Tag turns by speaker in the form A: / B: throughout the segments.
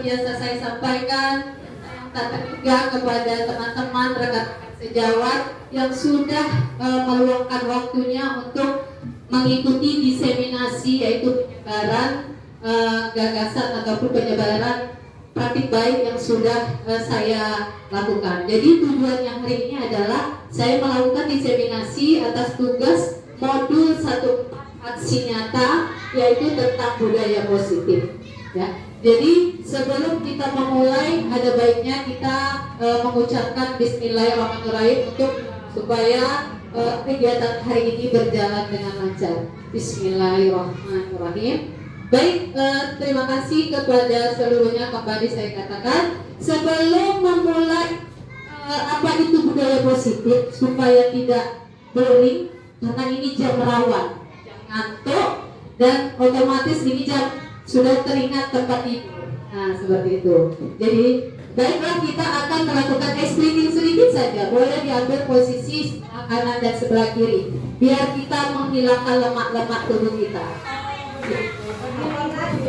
A: biasa saya sampaikan, kata juga kepada teman-teman rekan sejawat yang sudah meluangkan waktunya untuk mengikuti diseminasi, yaitu penyebaran gagasan ataupun penyebaran praktik baik yang sudah saya lakukan. Jadi tujuannya hari ini adalah saya melakukan diseminasi atas tugas modul 1 aksi nyata, yaitu tentang budaya positif. Ya. Jadi sebelum kita memulai, ada baiknya kita mengucapkan Bismillahirrahmanirrahim supaya kegiatan hari ini berjalan dengan lancar. Bismillahirrahmanirrahim. Baik, terima kasih kepada seluruhnya. Kembali saya katakan, sebelum memulai apa itu budaya positif, supaya tidak boring, karena ini jam rawan, jam ngantuk, dan otomatis ini jam sudah teringat tempat tidur. Nah, seperti itu. Jadi, baiklah, kita akan melakukan explaining sedikit saja. Boleh diambil posisi sebelah kanan dan sebelah kiri, biar kita menghilangkan lemak-lemak tubuh kita.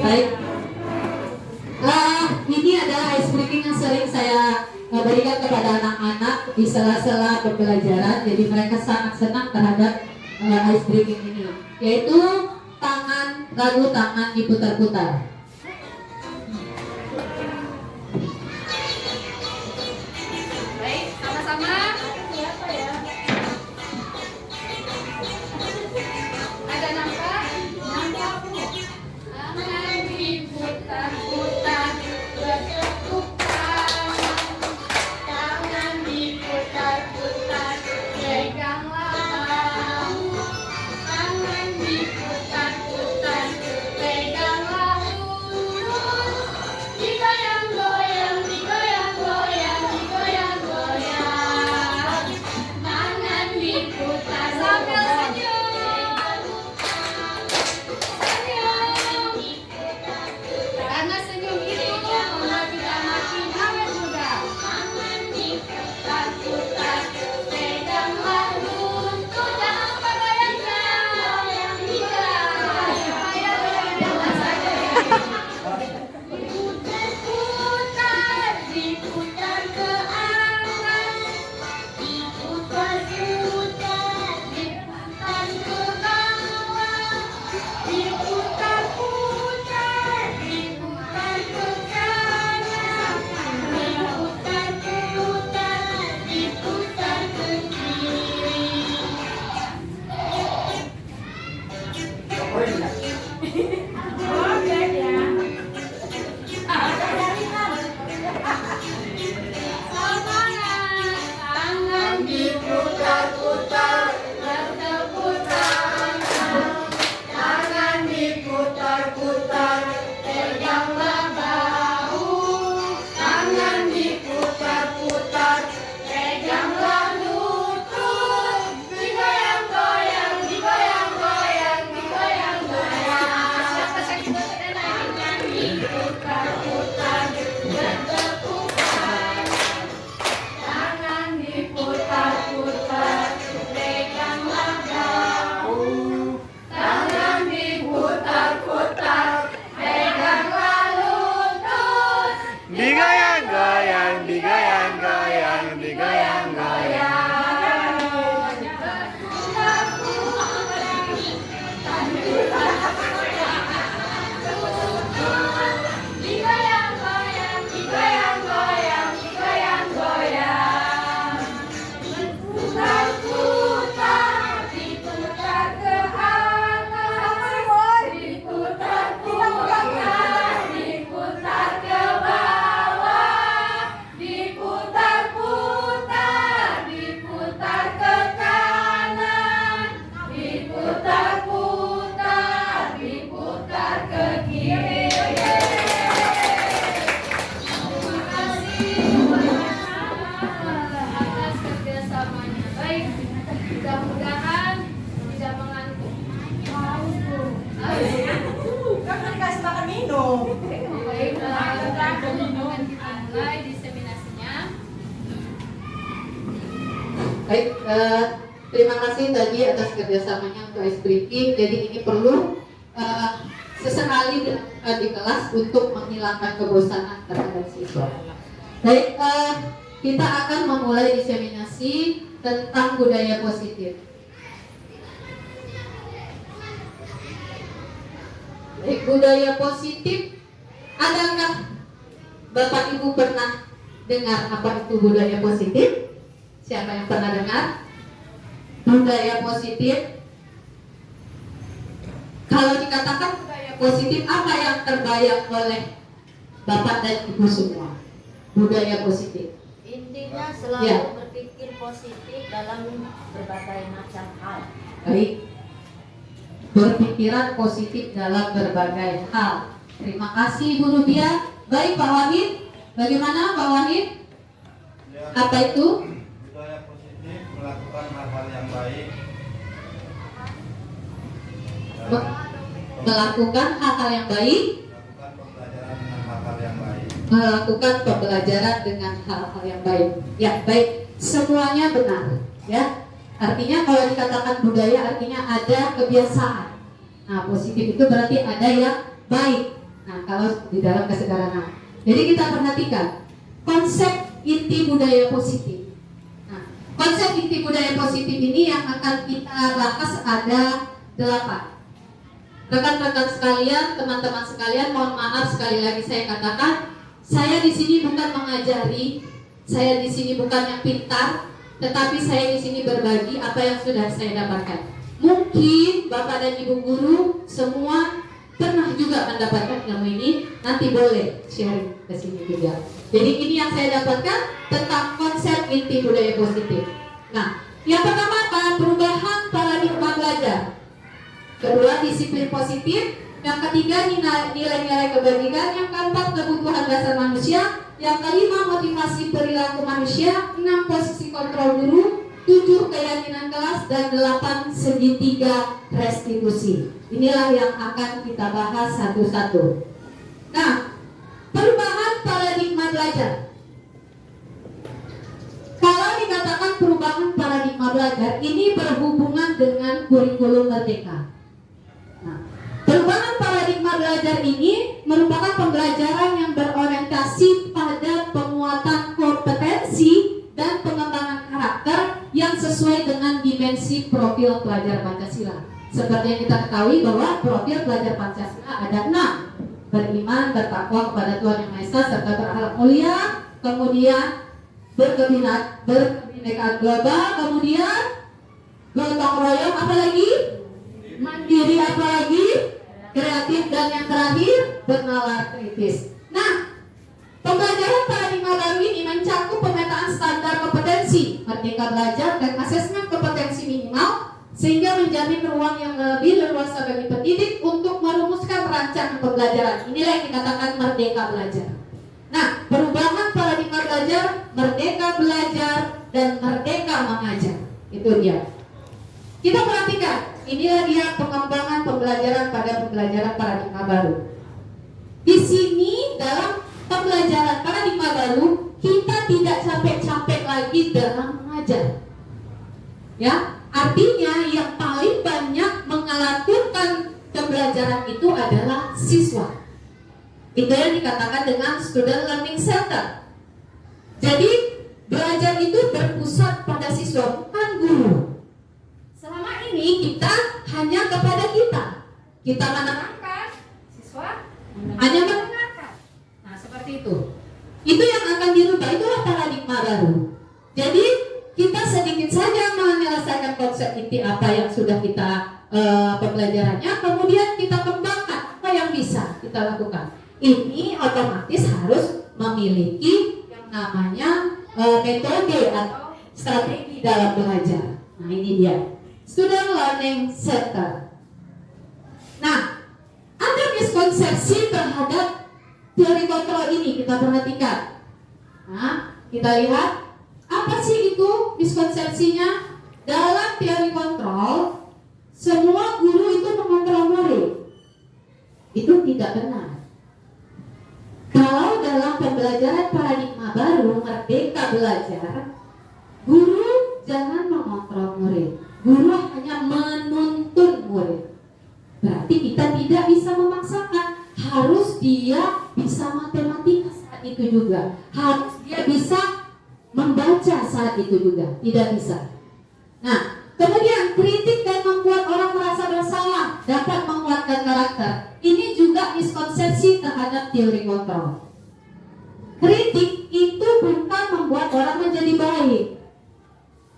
A: Baik. Ini adalah ice breaking yang sering saya berikan kepada anak-anak di sela-sela pembelajaran. Jadi mereka sangat senang terhadap ice breaking ini, yaitu lagu tangan diputar-putar.
B: Baik, sama-sama. Ada nampak? Tangan diputar-putar, bertepuk tangan. Tangan diputar-putar, peganglah bahu. Tangan diputar-putar, peganglah lutut. Digoyang-goyang, digoyang-goyang, digoyang-goyang. Tangan diputar sambil senyum. Senyum. Karena senyum itu membuat kita makin awet muda. Tangan diputar-putar, peganglah lutut. Jangan lupa goyangkan. Supaya goyang saja. Diputar-putar, diputar ke atas. Diputar-putar, diputar ke bawah. Diputar-putar, diputar ke kanan. Diputar-putar, diputar ke kiri. Semangat, tangan diputar-putar, bertepuk tangan. Tangan diputar-putar, peganglah bahu. Tangan diputar-putar, peganglah lutut. Digoyang-goyang, digoyang-goyang, digoyang-goyang. Siapa sakit badan tangan diputar-putar, bertepuk tangan. Tangan diputar-putar, peganglah bahu. Tangan diputar-putar, peganglah lutut.
C: Digoyang-goyang, digoyang-goyang, digoyang-goyang.
B: Digoyang-goyang, digoyang-goyang, digoyang-goyang. Diputar-putar, diputar ke atas. Diputar-putar, diputar ke bawah. Diputar-putar, diputar ke kanan. Diputar-putar, diputar ke kiri. Terima kasih atas kerjasamanya. Baik, mudah-mudahan tidak mengantuk.
D: Kan dikasih makan minum.
B: Baik, kita mulai diseminasinya.
A: Baik, terima kasih tadi atas kerjasamanya untuk ice breaking. Jadi ini perlu sesekali dilakukan di kelas untuk menghilangkan kebosanan terhadap siswa. Baik, kita akan memulai diseminasi tentang budaya positif. Baik, budaya positif, adakah Bapak Ibu pernah dengar apa itu budaya positif? Siapa yang pernah dengar budaya positif? Kalau dikatakan budaya positif, apa yang terbayang oleh Bapak dan Ibu semua? Budaya positif.
E: Intinya selalu
A: Ya.
E: berpikir positif dalam berbagai macam hal.
A: Baik, berpikiran positif dalam berbagai hal. Terima kasih Bu Rubia. Baik Pak Wahid, bagaimana Pak Wahid? Apa itu?
F: Budaya positif melakukan hal-hal yang baik.
A: Melakukan hal-hal yang baik.
F: Melakukan pembelajaran dengan hal-hal yang baik.
A: Melakukan pembelajaran dengan hal-hal yang baik. Ya, baik. Semuanya benar, ya. Artinya kalau dikatakan budaya artinya ada kebiasaan. Nah, positif itu berarti ada yang baik. Nah, kalau di dalam kesederhanaan. Jadi kita perhatikan konsep inti budaya positif. Nah, konsep inti budaya positif ini yang akan kita bahas ada 8. Rekan-rekan sekalian, teman-teman sekalian, mohon maaf sekali lagi saya katakan, saya di sini bukan mengajari, saya di sini bukan yang pintar, tetapi saya di sini berbagi apa yang sudah saya dapatkan. Mungkin Bapak dan Ibu guru semua pernah juga mendapatkan ilmu ini, nanti boleh sharing ke sini juga. Jadi ini yang saya dapatkan tentang konsep inti budaya positif. Nah, yang pertama apa? Perubahan paradigma belajar. Kedua, disiplin positif. Yang ketiga, nilai-nilai kebajikan. Yang keempat, kebutuhan dasar manusia. Yang kelima, motivasi perilaku manusia. 6, posisi kontrol guru. 7, keyakinan kelas. Dan 8, segitiga restitusi. Inilah yang akan kita bahas satu-satu. Nah, perubahan paradigma belajar. Kalau dikatakan perubahan paradigma belajar, ini berhubungan dengan kurikulum merdeka. Nah, perubahan paradigma belajar ini merupakan pembelajaran yang berorientasi pada penguatan kompetensi dan pengembangan karakter yang sesuai dengan dimensi profil pelajar Pancasila. Seperti yang kita ketahui bahwa profil pelajar Pancasila ada 6. Beriman, bertakwa kepada Tuhan Yang Maha Esa serta berakhlak mulia, kemudian berkebinekaan global, kemudian gotong royong, apalagi mandiri, apalagi kreatif, dan yang terakhir bernalar kritis. Nah, pembelajaran paradigma baru ini mencakup pemetaan standar kompetensi, merdeka belajar, dan asesmen kompetensi minimal, sehingga menjamin ruang yang lebih leluasa bagi pendidik untuk merumuskan rancangan pembelajaran. Inilah yang dikatakan merdeka belajar. Nah, perubahan paradigma belajar, merdeka belajar, dan merdeka mengajar. Itu dia. Kita perhatikan, inilah dia pengembangan pembelajaran pada pembelajaran paradigma baru. Di sini dalam pembelajaran paradigma baru, kita tidak capek-capek lagi dalam mengajar. Ya, artinya yang paling banyak melakukan pembelajaran itu adalah siswa. Itu yang dikatakan dengan student learning center. Jadi belajar itu berpusat pada siswa, bukan guru. Selama ini kita hanya kepada kita menerangkan, siswa hanya mendengarkan. Nah, seperti itu. Itu yang akan dirubah, itulah paradigma baru. Jadi kita sedikit saja menyelesaikan konsep inti apa yang sudah kita pembelajarannya, kemudian kita kembangkan apa yang bisa kita lakukan. Ini otomatis harus memiliki yang namanya metode atau strategi dalam belajar. Nah, ini dia Student Learning Center. Nah, ada miskonsepsi terhadap teori kontrol ini, kita perhatikan. Nah, kita lihat apa sih itu miskonsepsinya. Dalam teori kontrol, semua guru itu mengontrol murid. Itu tidak benar. Kalau dalam pembelajaran paradigma baru, merdeka belajar, guru jangan mengontrol murid. Guru hanya menuntun murid. Berarti kita tidak bisa memaksa harus dia bisa matematika saat itu juga, harus dia bisa membaca saat itu juga, tidak bisa. Nah, kemudian kritik dan membuat orang merasa bersalah dapat menguatkan karakter. Ini juga miskonsepsi terhadap teori kontrol. Kritik itu bukan membuat orang menjadi baik,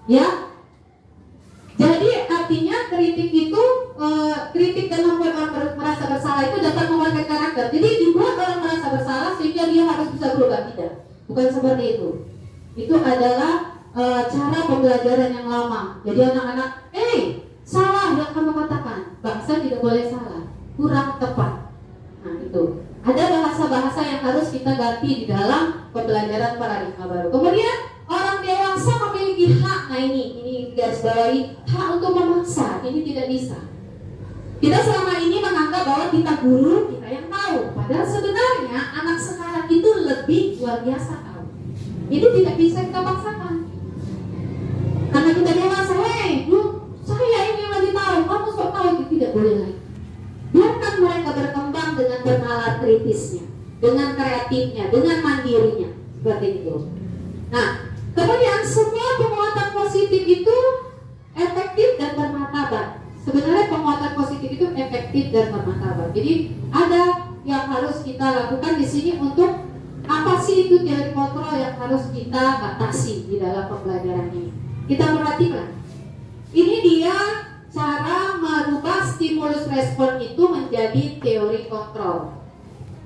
A: ya. Jadi artinya kritik itu kritik dan membuat orang merasa bersalah itu dapat menguatkan karakter. Jadi dibuat orang merasa bersalah sehingga dia harus bisa berubah, tidak. Bukan seperti itu. Itu adalah cara pembelajaran yang lama. Jadi anak-anak, salah yang kamu katakan. Bangsa tidak boleh salah, kurang tepat. Nah itu. Ada bahasa-bahasa yang harus kita ganti di dalam pembelajaran paradigma baru. Kemudian orang dewasa memiliki hak. Nah ini garis bawahi, hak untuk memaksa. Ini tidak bisa. Kita selama ini menganggap bahwa kita guru, kita yang tahu. Padahal sebenarnya anak sekarang itu lebih luar biasa tahu. Ini tidak bisa kita paksakan. Karena kita dewasa, saya ini yang lebih tahu, kamu sok tahu, itu tidak boleh lagi. Biarkan mereka berkembang dengan bernalar kritisnya, dengan kreatifnya, dengan mandirinya, seperti itu. Nah, kemudian semua penguatan positif itu efektif dan bermartabat. Sebenarnya penguatan positif itu efektif dan bermartabat. Jadi ada yang harus kita lakukan di sini untuk apa sih itu teori kontrol yang harus kita batasi di dalam pembelajaran ini. Kita perhatikan. Ini dia cara merubah stimulus respon itu menjadi teori kontrol.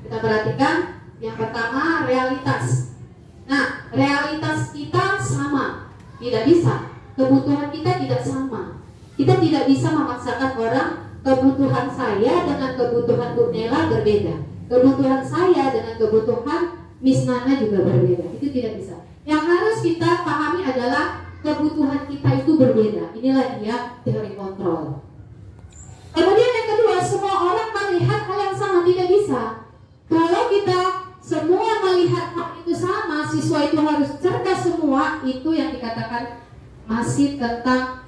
A: Kita perhatikan. Yang pertama, realitas. Nah, realitas kita sama, tidak bisa. Kebutuhan kita tidak sama. Kita tidak bisa memaksakan orang. Kebutuhan saya dengan kebutuhan Bu Nela berbeda. Kebutuhan saya dengan kebutuhan Miss Nana juga berbeda. Itu tidak bisa. Yang harus kita pahami adalah kebutuhan kita itu berbeda. Inilah dia teori kontrol. Kemudian yang kedua, semua orang melihat hal yang sama, tidak bisa. Kalau kita semua melihat hal itu sama, siswa itu harus cerdas semua, itu yang dikatakan masih tentang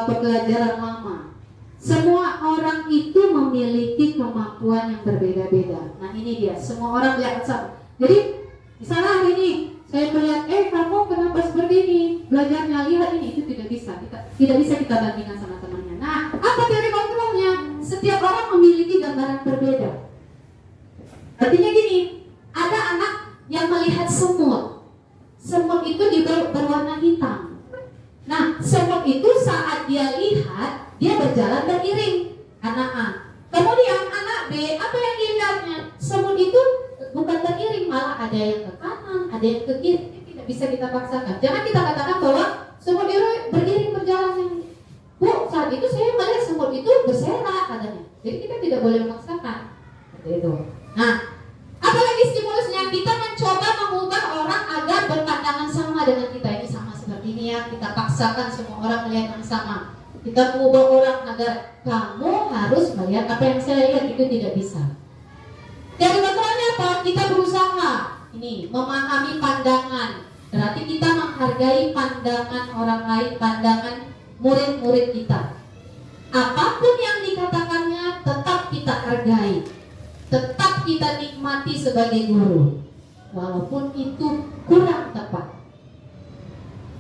A: pembelajaran lama. Semua orang itu memiliki kemampuan yang berbeda-beda. Nah ini dia, semua orang melihat sama. Jadi misalnya hari ini saya melihat, kamu kenapa seperti ini? Belajarnya lihat ini, itu tidak bisa. Tidak bisa kita bandingkan sama temannya. Nah, apa teori kontrolnya? Setiap orang memiliki gambaran berbeda. Artinya gini, ada anak yang melihat semut. Semut itu berwarna hitam. Nah, semut itu saat dia lihat, dia berjalan beriring. Anak A. Kemudian anak B, apa yang dilihatnya? Semut itu bukan beriring, malah ada yang ke kanan, ada yang ke kiri. Ini tidak bisa kita paksakan. Jangan kita katakan bahwa semut itu beriring berjalan. Bu, saat itu saya melihat semut itu berserak katanya. Jadi kita tidak boleh memaksakan. Seperti itu. Nah, apalagi stimulusnya, kita mencoba mengubah orang agar berpandangan sama dengan kita. Ini sama seperti ini ya, kita paksakan semua orang melihat yang sama. Kita mengubah orang agar kamu harus melihat apa yang saya lihat, itu tidak bisa. Dari kontrolnya apa? Kita berusaha ini memahami pandangan. Berarti kita menghargai pandangan orang lain, pandangan murid-murid kita. Apapun yang dikatakannya tetap kita hargai, tetap kita nikmati sebagai guru, walaupun itu kurang tepat.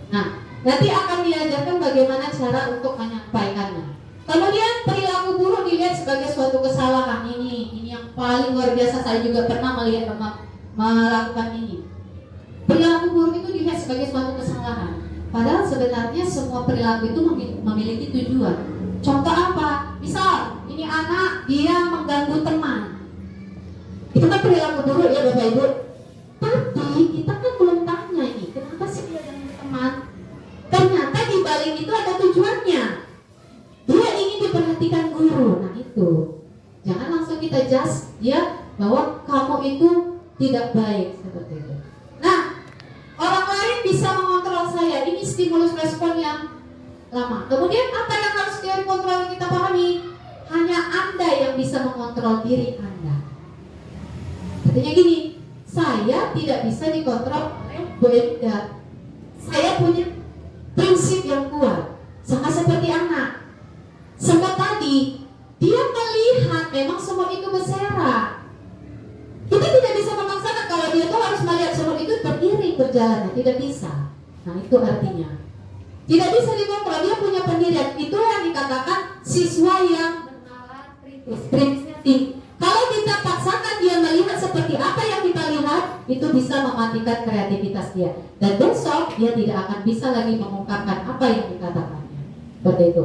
A: Nah, nanti akan diajarkan bagaimana cara untuk menyampaikannya. Kemudian perilaku buruk dilihat sebagai suatu kesalahan. Ini yang paling luar biasa. Saya juga pernah melakukan ini. Perilaku buruk itu dilihat sebagai suatu kesalahan. Padahal sebenarnya semua perilaku itu memiliki tujuan. Contoh apa? Misal, ini anak dia mengganggu teman. Itu kan perilaku buruk ya Bapak Ibu. Tapi kita kan belum tanya ini, kenapa sih dia ganggu teman? Ternyata di balik itu ada tujuannya. Dia ingin diperhatikan guru. Nah itu, jangan langsung kita judge dia bahwa kamu itu tidak baik seperti itu. Nah, orang lain bisa mengontrol saya. Ini stimulus respon yang lama. Kemudian apa yang harus teori kontrol yang kita pahami? Hanya Anda yang bisa mengontrol diri Anda. Artinya gini, saya tidak bisa dikontrol oleh Bu Enda. Saya punya prinsip yang kuat, sama seperti anak. Semut tadi, dia melihat memang semut itu berserak. berjalan, tidak bisa. Nah itu artinya tidak bisa dikontrol, dia punya pendirian. Itu yang dikatakan siswa yang
B: bernalar
A: kritisnya tinggi. Kalau kita paksakan dia melihat seperti apa yang kita lihat, itu bisa mematikan kreativitas dia. Dan besok dia tidak akan bisa lagi mengungkapkan apa yang dikatakannya. Seperti itu.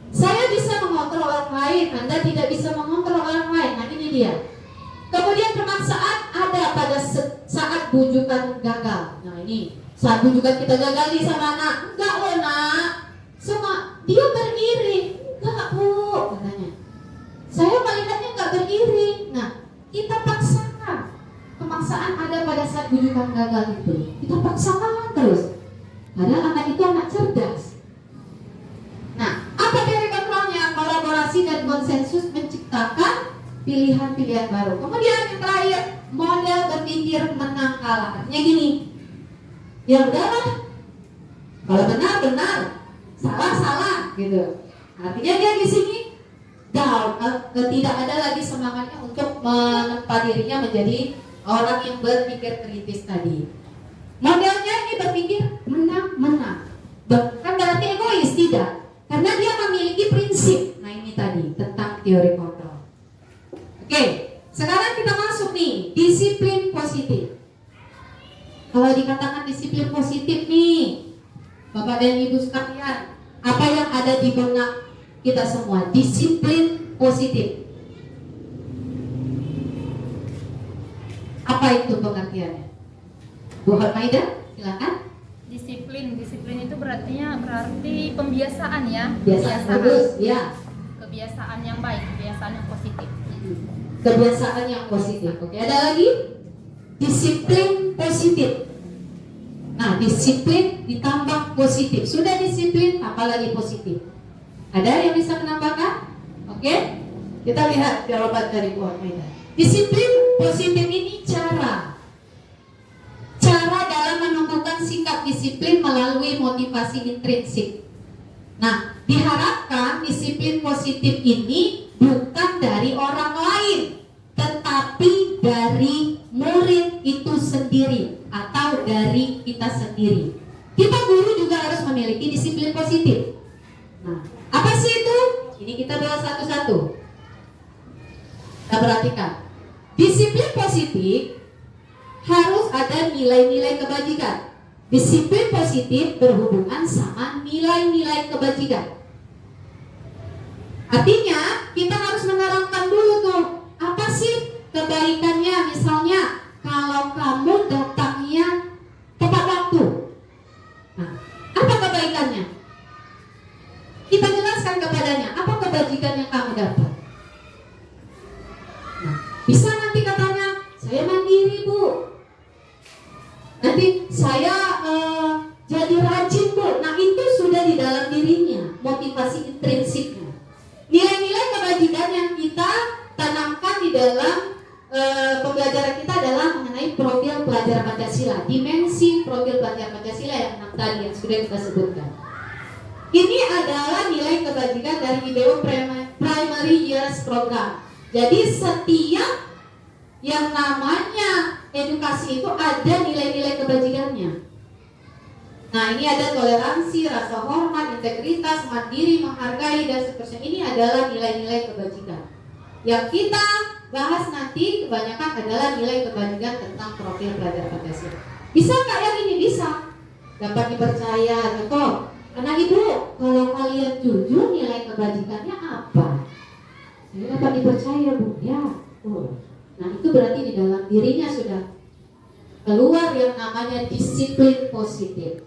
A: Saya bisa mengontrol orang lain, Anda tidak bisa mengontrol orang lain. Nah ini dia. Kemudian pemaksaan ada pada saat bujukan gagal. Nah ini, saat bujukan kita gagal nih sama anak. Enggak loh nak, sama dia beriring. Enggak bu, katanya. Saya melihatnya enggak beriring. Nah, kita paksakan. Pemaksaan ada pada saat bujukan gagal itu. Kita paksakan terus. Padahal anak itu anak cerdas. Nah, apa dari kontrolnya? Kolaborasi dan konsensus menciptakan pilihan-pilihan baru. Kemudian yang terakhir, model berpikir menang kalah. Artinya gini, ya udahlah, kalau benar benar, salah salah, gitu. Artinya dia di sini down, tidak ada lagi semangatnya untuk menempa dirinya menjadi orang yang berpikir kritis tadi. Modelnya ini berpikir menang. Kan berarti egois, tidak? Karena dia memiliki prinsip. Nah ini tadi tentang teori kontrol. Oke, sekarang kita masuk nih, disiplin positif. Kalau dikatakan disiplin positif nih, Bapak dan Ibu sekalian, apa yang ada di benak kita semua? Disiplin positif. Apa itu pengertiannya? Bu Maida, silakan.
B: Disiplin itu berarti pembiasaan ya.
A: Kebiasaan bagus, ya.
B: Kebiasaan yang baik, kebiasaan yang positif.
A: Kebiasaan yang positif. Oke, ada lagi? Disiplin positif. Nah, disiplin ditambah positif. Sudah disiplin, apalagi positif. Ada yang bisa menambahkan? Oke, kita lihat jawaban dari Bu Maida. Disiplin positif ini cara dalam menumbuhkan sikap disiplin melalui motivasi intrinsik. Nah, diharapkan disiplin positif ini bukan dari orang lain, tetapi dari murid itu sendiri atau dari kita sendiri. Kita guru juga harus memiliki disiplin positif. Nah, apa sih itu? Ini kita bahas satu-satu. Kita perhatikan. Disiplin positif harus ada nilai-nilai kebajikan. Disiplin positif berhubungan sama nilai-nilai kebajikan. Artinya kita harus menerangkan dulu tuh, apa sih kebaikannya. Misalnya kalau kamu datangnya tepat waktu, nah, apa kebaikannya? Kita jelaskan kepadanya apa kebajikan yang kamu dapat. Nah, bisa nanti katanya saya mandiri bu, nanti saya jadi rajin bu. Nah itu sudah di dalam dirinya, motivasi intrinsiknya. Nilai-nilai kebajikan yang kita tanamkan di dalam pembelajaran kita adalah mengenai profil pelajar Pancasila, dimensi profil pelajar Pancasila yang 6 tadi yang sudah kita sebutkan. Ini adalah nilai kebajikan dari IBO Primary Years Program. Jadi setiap yang namanya edukasi itu ada nilai-nilai kebajikannya. Nah ini ada toleransi, rasa hormat, integritas, mandiri, menghargai, dan seterusnya. Ini adalah nilai-nilai kebajikan. Yang kita bahas nanti kebanyakan adalah nilai kebajikan tentang profil pelajar Pancasila. Bisa nggak yang ini? Bisa. Dapat dipercaya, contoh. Anak ibu, kalau kalian jujur nilai kebajikannya apa? Saya dapat dipercaya bu, ya. Nah itu berarti di dalam dirinya sudah keluar yang namanya disiplin positif.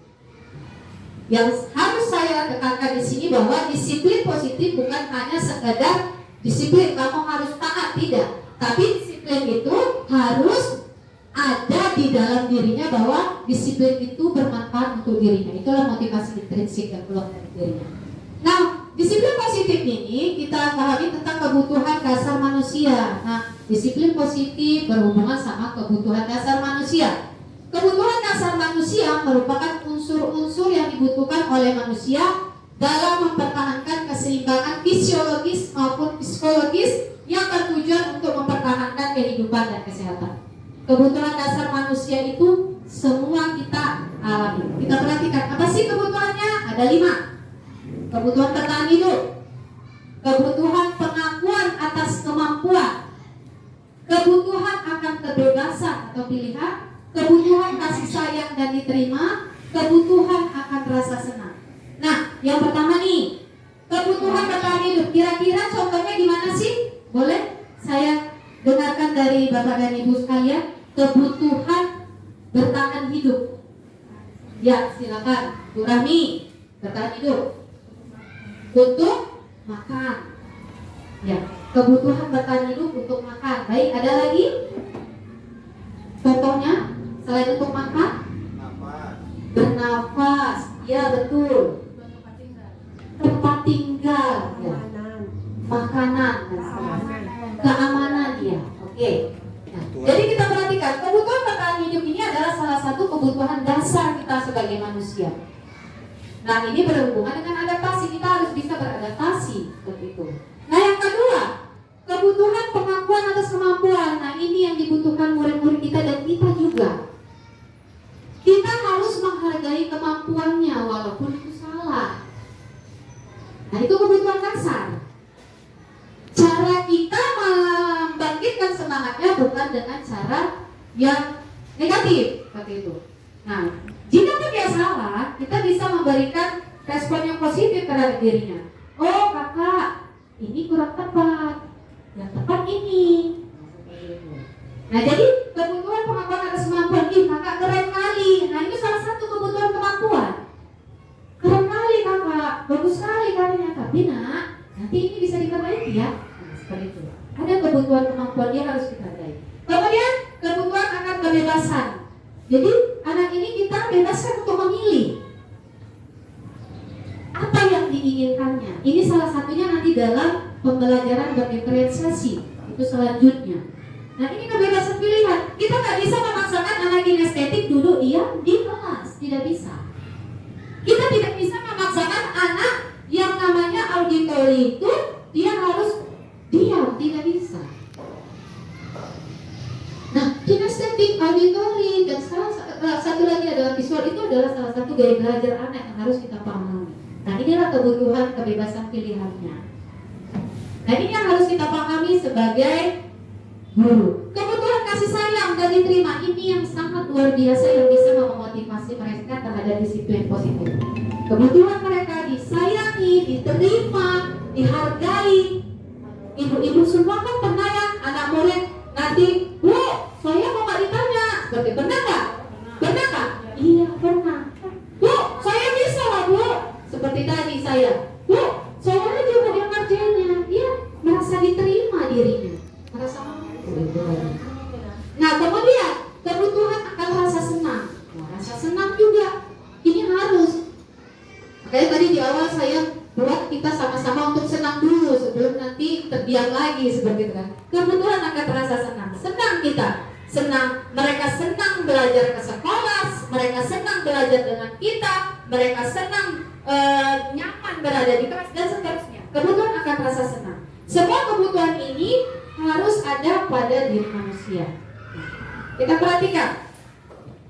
A: Yang harus saya tekankan di sini bahwa disiplin positif bukan hanya sekadar disiplin kamu harus taat, tidak. Tapi disiplin itu harus ada di dalam dirinya bahwa disiplin itu bermanfaat untuk dirinya. Itulah motivasi intrinsik yang keluar dari dirinya. Nah, disiplin positif ini kita pahami tentang kebutuhan dasar manusia. Nah, disiplin positif berhubungan sama kebutuhan dasar manusia. Kebutuhan dasar manusia merupakan unsur-unsur yang dibutuhkan oleh manusia dalam mempertahankan keseimbangan fisiologis maupun psikologis yang bertujuan untuk mempertahankan kehidupan dan kesehatan. Kebutuhan dasar manusia itu semua kita alami. Kita perhatikan, apa sih kebutuhannya? Ada 5. Kebutuhan bertahan hidup, kebutuhan pengakuan atas kemampuan, kebutuhan akan kebebasan atau pilihan, kebutuhan kasih sayang dan diterima, kebutuhan akan rasa senang. Nah, yang pertama nih, kebutuhan bertahan hidup. Kira-kira contohnya gimana sih? Boleh saya dengarkan dari Bapak dan Ibu sekalian, kebutuhan bertahan hidup. Ya, silakan. Bu Rahmi, bertahan hidup. Untuk makan. Ya, kebutuhan bertahan hidup untuk makan. Baik, ada lagi? Contohnya, selain untuk makan? Bernafas. Ya, betul. Tempat tinggal. Ya. Makanan. Keamanan, ya. Oke. Nah, jadi kita perhatikan, kebutuhan bertahan hidup ini adalah salah satu kebutuhan dasar kita sebagai manusia. Nah, ini berhubungan dengan adaptasi. Kita harus bisa beradaptasi seperti itu. Nah, yang kedua, kebutuhan pengakuan atas kemampuan. Nah, ini yang dibutuhkan murid-murid kita dan kita juga. Kita harus menghargai kemampuannya walaupun itu salah. Nah, itu kebutuhan dasar. Cara kita membangkitkan semangatnya bukan dengan cara yang negatif seperti itu. Nah, jika dia salah, kita bisa memberikan respon yang positif terhadap dirinya. Oh kakak, ini kurang tepat. Yang tepat ini. Nah, jadi kebutuhan pengakuan atas kemampuan. Ih, kakak keren kali. Nah, ini salah satu kebutuhan kemampuan. Keren kali kakak, bagus sekali kalinya. Tapi nak, nanti ini bisa diperbaiki ya. Nah, seperti itu. Ada kebutuhan kemampuan dia harus kita hargai. Kemudian kebutuhan akan kebebasan. Jadi anak ini kita bebaskan untuk memilih apa yang diinginkannya. Ini salah satunya nanti dalam pembelajaran berdiferensiasi itu selanjutnya. Nah, ini kebebasan pilihan. Kita nggak bisa memaksakan anak kinestetik duduk diam di kelas, tidak bisa. Kita tidak bisa memaksakan anak yang namanya auditori itu dia harus diam, tidak bisa. Nah, kinestetik, auditori, dan satu lagi adalah visual, itu adalah salah satu gaya belajar anak yang harus kita pahami. Nah, inilah kebutuhan kebebasan pilihannya. Nah, ini yang harus kita pahami sebagai guru. Kebutuhan kasih sayang dan diterima, ini yang sangat luar biasa yang bisa memotivasi mereka terhadap disiplin positif. Kebutuhan mereka disayangi, diterima, dihargai. Ibu-ibu semua kan pernah ya anak murid nanti, Bu, saya mau nggak ditanya, seperti pernah nggak? Pernah nggak? Iya pernah. Bu, saya bisa lah Bu. Seperti tadi saya, Bu, saya juga dia ngerjainnya. Dia merasa diterima dirinya, merasa Nah, kemudian kebutuhan akan rasa senang. Nah, rasa senang juga ini harus. Makanya tadi di awal saya buat kita sama-sama untuk senang dulu sebelum nanti terdiam lagi seperti itu kan. Kebutuhan akan rasa senang. Senang kita, senang, mereka senang belajar ke sekolah, mereka senang belajar dengan kita, mereka senang nyaman berada di kelas dan seterusnya. Kebutuhan akan rasa senang. Semua kebutuhan ini harus ada pada diri manusia. Kita perhatikan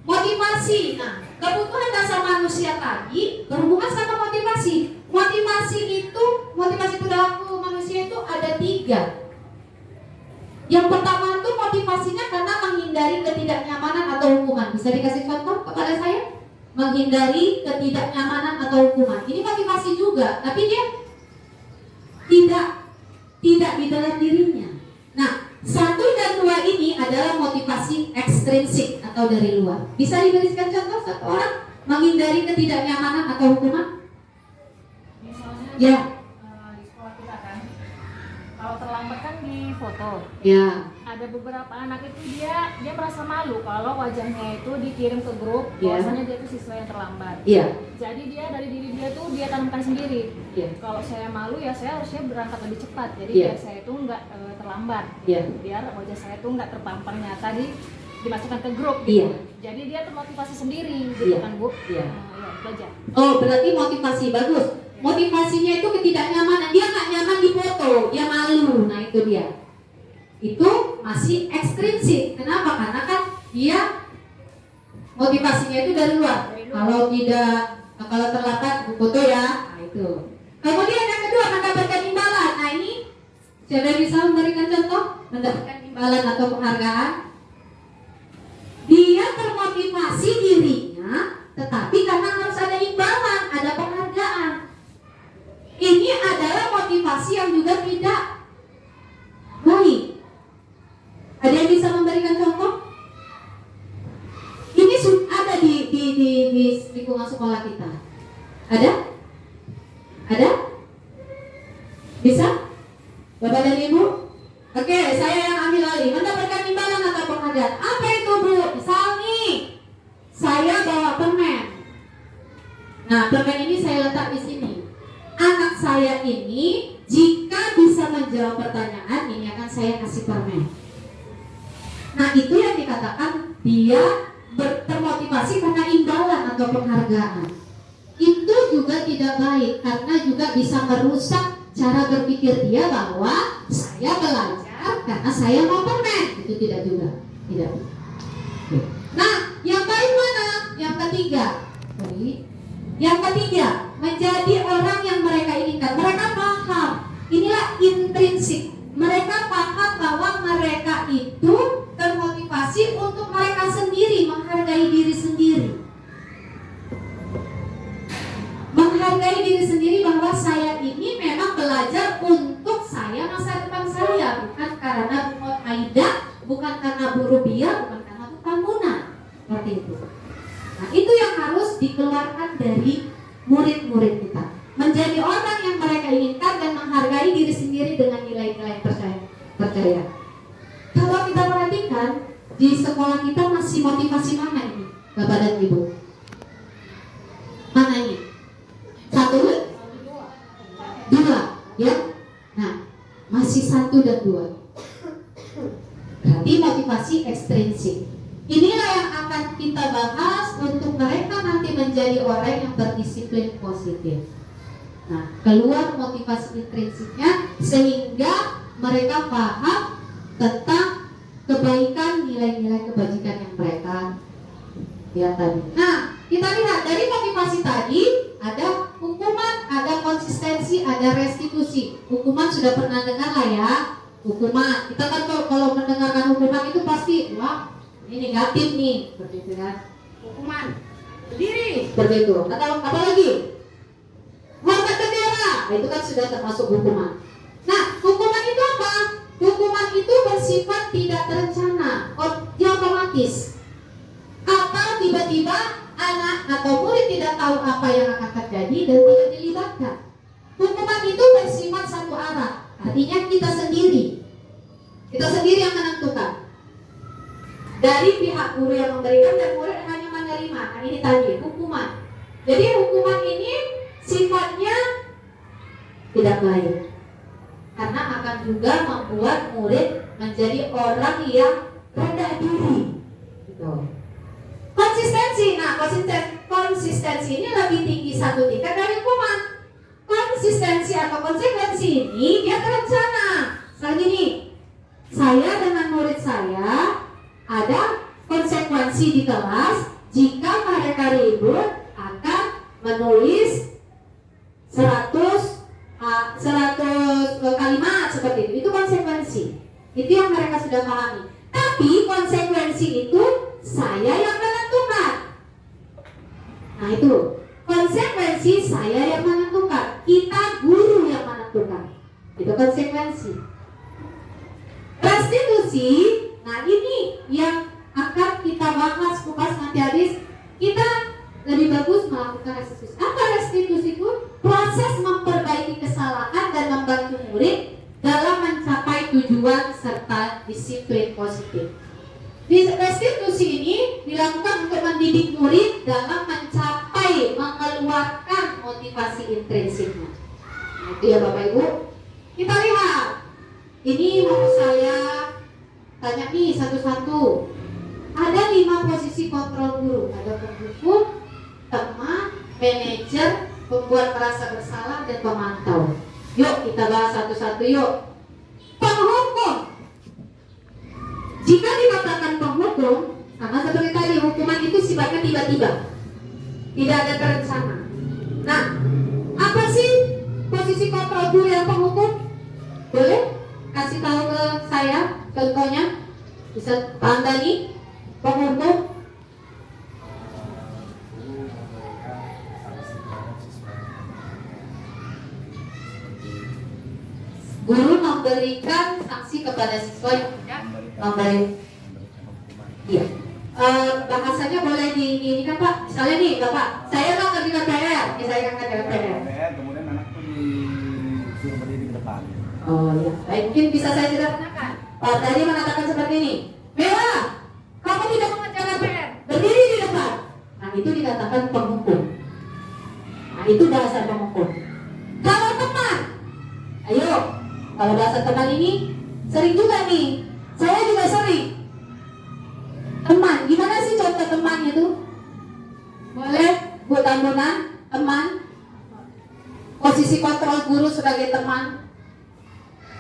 A: motivasi. Nah, kebutuhan dasar manusia tadi berhubungan sama motivasi. Motivasi perilaku manusia itu ada 3. Yang pertama itu motivasinya karena menghindari ketidaknyamanan atau hukuman. Bisa dikasih contoh kepada saya? Menghindari ketidaknyamanan atau hukuman. Ini motivasi juga, tapi dia tidak di dalam dirinya. Nah, 1 dan 2 ini adalah motivasi ekstrinsik atau dari luar. Bisa diberikan contoh satu orang menghindari ketidaknyamanan atau hukuman?
B: Misalnya
A: Ya.
B: Di sekolah kita kan, kalau terlambat kan di foto.
A: Ya.
B: Ada beberapa anak itu dia merasa malu kalau wajahnya itu dikirim ke grup,
A: Ya.
B: bahwasanya dia itu siswa yang terlambat.
A: Iya.
B: Jadi dia dari diri dia tuh dia tanamkan sendiri.
A: Iya.
B: Kalau saya malu ya saya harusnya berangkat lebih cepat. Jadi
A: Iya.
B: biar saya itu nggak terlambat.
A: Iya.
B: Biar wajah saya tuh nggak terpampang nyata dimasukkan ke grup.
A: Iya.
B: Gitu. Jadi dia termotivasi sendiri, gitu
A: Iya.
B: kan Bu?
A: Iya.
B: Ya, belajar.
A: Oh, berarti motivasi bagus. Motivasinya itu ketidaknyamanan. Dia nggak nyaman di foto, dia malu. Nah, itu dia. Itu masih ekstrinsik. Kenapa? Karena kan dia motivasinya itu dari luar. Kalau terlambat foto ya. Nah, itu. Kemudian yang kedua, mendapatkan imbalan. Nah, ini siapa yang bisa memberikan contoh mendapatkan imbalan atau penghargaan? Dia termotivasi dirinya, tetapi karena harus ada imbalan, ada penghargaan. Ini adalah motivasi yang juga tidak baik. Ada yang bisa memberikan contoh? Ini ada di lingkungan sekolah kita. Ada? Ada? Bisa? Bapak dan Ibu? Oke, saya yang ambil alih. Mendapatkan imbalan atau penghargaan. Apa itu, Bu? Misal nih, saya bawa permen. Nah, permen ini saya letak di sini. Anak saya ini jika bisa menjawab pertanyaan ini akan saya kasih permen. Nah, itu yang dikatakan dia termotivasi karena imbalan atau penghargaan. Itu juga tidak baik karena juga bisa merusak cara berpikir dia bahwa saya belajar karena saya mau permen. Itu tidak juga. Tidak. Nah, yang baik mana? Yang ketiga. Yang ketiga, menjadi orang yang mereka inginkan. Mereka paham. Inilah intrinsik. Mereka paham bahwa mereka itu termotivasi untuk mereka sendiri, menghargai diri sendiri. Menghargai diri sendiri bahwa saya ini memang belajar untuk saya masa depan saya, bukan karena bunga Aida, bukan karena Bu Rubia, bukan karena tukang Muna. Seperti itu. Nah, itu yang harus dikeluarkan dari murid-murid kita. Menjadi orang yang mereka inginkan dan menghargai diri sendiri dengan nilai-nilai percaya. Kalau kita perhatikan di sekolah kita masih motivasi mana ini, Bapak dan Ibu? Mana ini? 1, 2, ya? Nah, masih 1 dan 2. Berarti motivasi ekstrinsik. Inilah yang akan kita bahas untuk mereka nanti menjadi orang yang berdisiplin positif. Nah, keluar motivasi intrinsiknya sehingga mereka paham tentang kebaikan, nilai-nilai kebajikan yang mereka lihat tadi. Nah, kita lihat dari motivasi tadi ada hukuman, ada konsistensi, ada restitusi. Hukuman sudah pernah dengar lah ya. Hukuman, kita kan kalau mendengarkan hukuman itu pasti wah ini negatif nih, seperti itu kan. Hukuman, berdiri, seperti itu. Atau apa lagi? Mengangkat bendera, nah, itu kan sudah termasuk hukuman. Nah, hukuman itu apa? Hukuman itu bersifat tidak terencana, otomatis. Atau tiba-tiba anak atau murid tidak tahu apa yang akan terjadi dan tidak dilibatkan. Hukuman itu bersifat satu arah, artinya kita sendiri yang menentukan. Dari pihak guru yang memberikan dan murid hanya menerima. Nah, ini tadi hukuman. Jadi hukuman ini sifatnya tidak baik karena akan juga membuat murid menjadi orang yang rendah diri. Gitu. Konsistensi. Nah, konsistensi ini lebih tinggi satu tingkat dari hukuman. Konsistensi atau konsekuensi ini dia terencana. Misalnya gini, saya dengan murid saya ada konsekuensi di kelas jika mereka ribut akan menulis 100 kalimat seperti itu. Itu konsekuensi. Itu yang mereka sudah pahami. Tapi konsekuensi itu saya yang menentukan. Nah, itu konsekuensi saya yang menentukan. Kita guru yang menentukan. Itu konsekuensi. Restitusi. Nah, ini yang akan kita bahas kupas nanti habis. Kita lebih bagus melakukan restitusi. Apa restitusi itu? Proses memperbaiki kesalahan dan membantu murid dalam mencapai tujuan serta disiplin positif. Restitusi ini dilakukan untuk mendidik murid dalam mengeluarkan motivasi intrinsiknya. Nah, itu ya Bapak Ibu. Kita lihat. Ini mau saya tanya nih satu-satu. Ada 5 posisi kontrol guru. Ada penghukum, teman, manajer, pembuat merasa bersalah, dan pemantau. Yuk kita bahas satu-satu yuk. Penghukum. Jika dikatakan penghukum, sama seperti tadi, hukuman itu sifatnya tiba-tiba. Tidak ada terencana. Nah, apa sih posisi kontrol guru yang penghukum? Boleh kasih tahu ke saya contohnya? Bisa Pak Andani, penghukum? Guru memberikan sanksi kepada siswa yang tidak memberi. Iya. Bahasanya boleh ini kan Pak. Misalnya nih Bapak, saya mau kerja KPR, saya kan kerja KPR.
G: Kemudian anak tuh disuruh berdiri di depan.
A: Oh iya, baik, mungkin bisa saya sederhanakan. Pak tadi mengatakan seperti ini. Mela, kamu tidak mengerjakan PR, berdiri di depan. Nah itu dikatakan penghukum. Nah itu bahasa penghukum. Kalau teman, ayo, kalau bahasa teman ini sering juga nih. Saya juga sering. Teman, gimana sih contoh temannya tuh? Boleh, Bu Tambunan, teman. Posisi kontrol guru sebagai teman.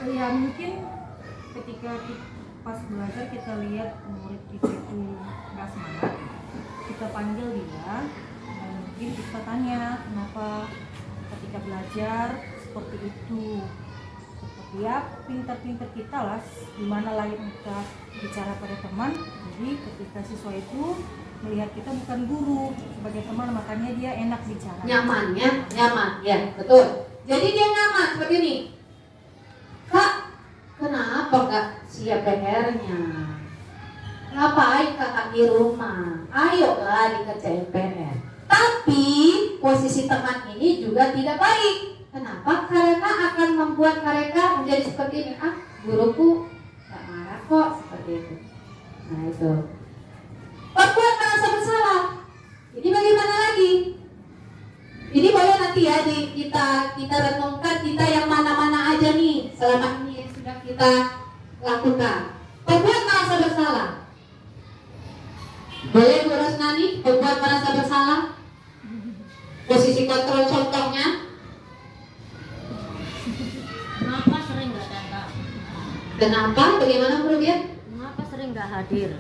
B: Ya mungkin ketika pas belajar kita lihat murid kita itu nggak semangat, kita panggil dia dan mungkin kita tanya kenapa ketika belajar seperti itu. Seperti ya pintar-pintar kita lah, gimana lagi kita bicara pada teman. Jadi ketika siswa itu melihat kita bukan guru sebagai teman, makanya dia enak bicara.
A: Nyaman ya, betul. Jadi dia nyaman seperti ini. Kak, kenapa nggak siap PR-nya? Ngapain kakak di rumah? Ayo lah dikerjain PR. Tapi posisi teman ini juga tidak baik. Kenapa? Karena akan membuat mereka menjadi seperti ini. Ah, guruku nggak marah kok, seperti itu. Nah itu. Membuat merasa bersalah. Ini bagaimana lagi? Ini boleh nanti ya kita renungkan kita yang mana-mana aja nih selama ini yang sudah kita lakukan. Membuat merasa bersalah. Boleh Bu Rosnani membuat merasa bersalah? Posisi kontrol contohnya.
E: Kenapa sering nggak datang?
A: Kenapa? Bagaimana Bro Bian?
E: Kenapa sering nggak hadir?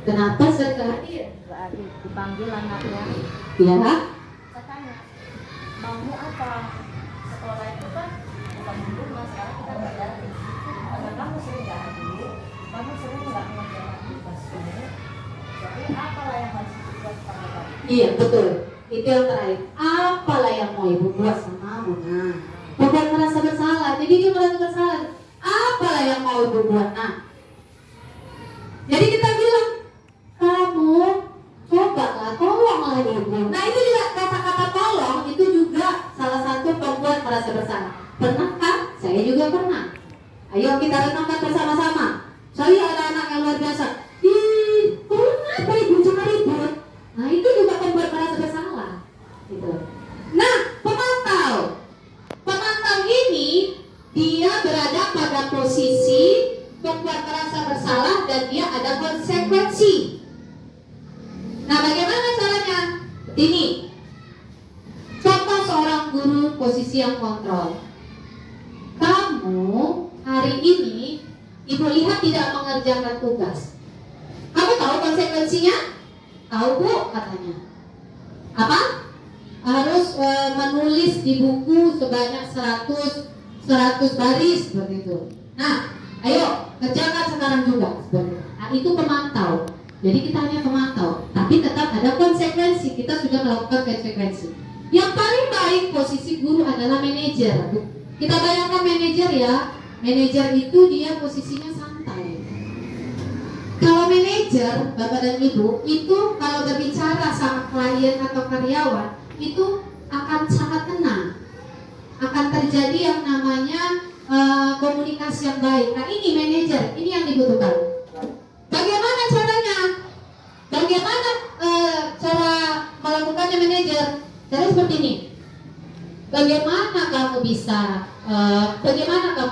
A: Kenapa sering nggak hadir?
E: Nggak hadir, dipanggil anaknya.
A: Ya.
E: Saya tanya, maumu apa? Sekolah itu kan bukan di rumah, sekarang kita berganti. Karena kamu sering nggak hadir, kamu sering nggak mengerjakan tugasmu. Jadi apalah yang harus dibuat pada kamu?
A: Iya betul. Itu yang terakhir. Apalah yang mau ibu buat sama kamu? Nah, bukan merasa bersalah. Jadi dia merasa bersalah. Apalah yang mau ibu buat? Nah, jadi kita bilang, kamu cobalah, tolonglah ibu. Nah itu juga kata-kata tolong itu juga salah satu pembuat merasa bersalah. Pernah kan? Saya juga pernah. Ayo kita renungkan bersama-sama. Saya ada anak yang luar biasa. Ih, kenapa ibu jangan ribut? Nah itu juga pembuat merasa bersalah. Gitu. Nah pemantau ini dia berada pada posisi membuat merasa bersalah dan dia ada konsekuensi. Nah bagaimana caranya? Ini contoh seorang guru posisi yang kontrol. Kamu hari ini ibu lihat tidak mengerjakan tugas. Kamu tahu konsekuensinya? Tahu Bu katanya. Apa? Harus menulis di buku sebanyak 100 baris seperti itu. Nah, ayo kerjakan sekarang juga seperti itu. Nah, itu pemantau. Jadi kita hanya pemantau, tapi tetap ada konsekuensi. Kita sudah melakukan konsekuensi. Yang paling baik posisi guru adalah manajer. Kita bayangkan manajer ya. Manajer itu dia posisinya santai. Kalau manajer, Bapak dan Ibu, itu kalau berbicara sama klien atau karyawan, itu akan sangat tenang. Akan terjadi yang namanya komunikasi yang baik. Nah ini manajer, ini yang dibutuhkan. Bagaimana caranya? Bagaimana cara melakukannya manajer? Cara seperti ini. Bagaimana kamu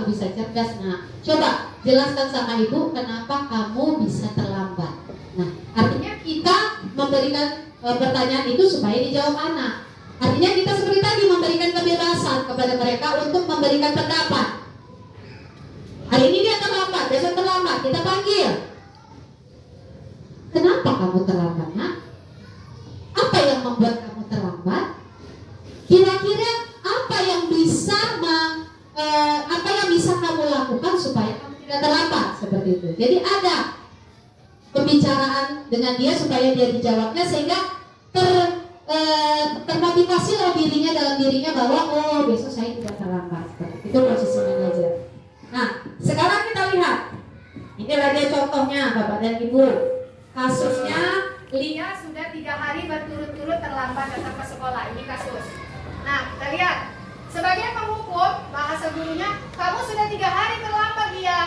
A: bisa cerdas? Nah, coba jelaskan sama ibu kenapa kamu bisa terlambat. Nah, artinya kita memberikan pertanyaan itu supaya dijawab anak. Artinya kita seperti tadi memberikan kebebasan kepada mereka untuk memberikan pendapat. Hari ini dia terlambat, besok terlambat, kita panggil. Kenapa kamu terlambat, nak? Apa yang membuat kamu terlambat? seperti itu. Jadi ada pembicaraan dengan dia supaya dia dijawabnya sehingga termotivasi lah dirinya dalam dirinya bahwa oh besok saya tidak terlambat. Seperti itu posisi manajer. Nah sekarang kita lihat, inilah dia contohnya Bapak dan Ibu. Kasusnya Lia sudah 3 hari berturut-turut terlambat datang ke sekolah. Ini kasus. Nah kita lihat sebagai penghukum bahasa gurunya, kamu sudah 3 hari terlambat Lia.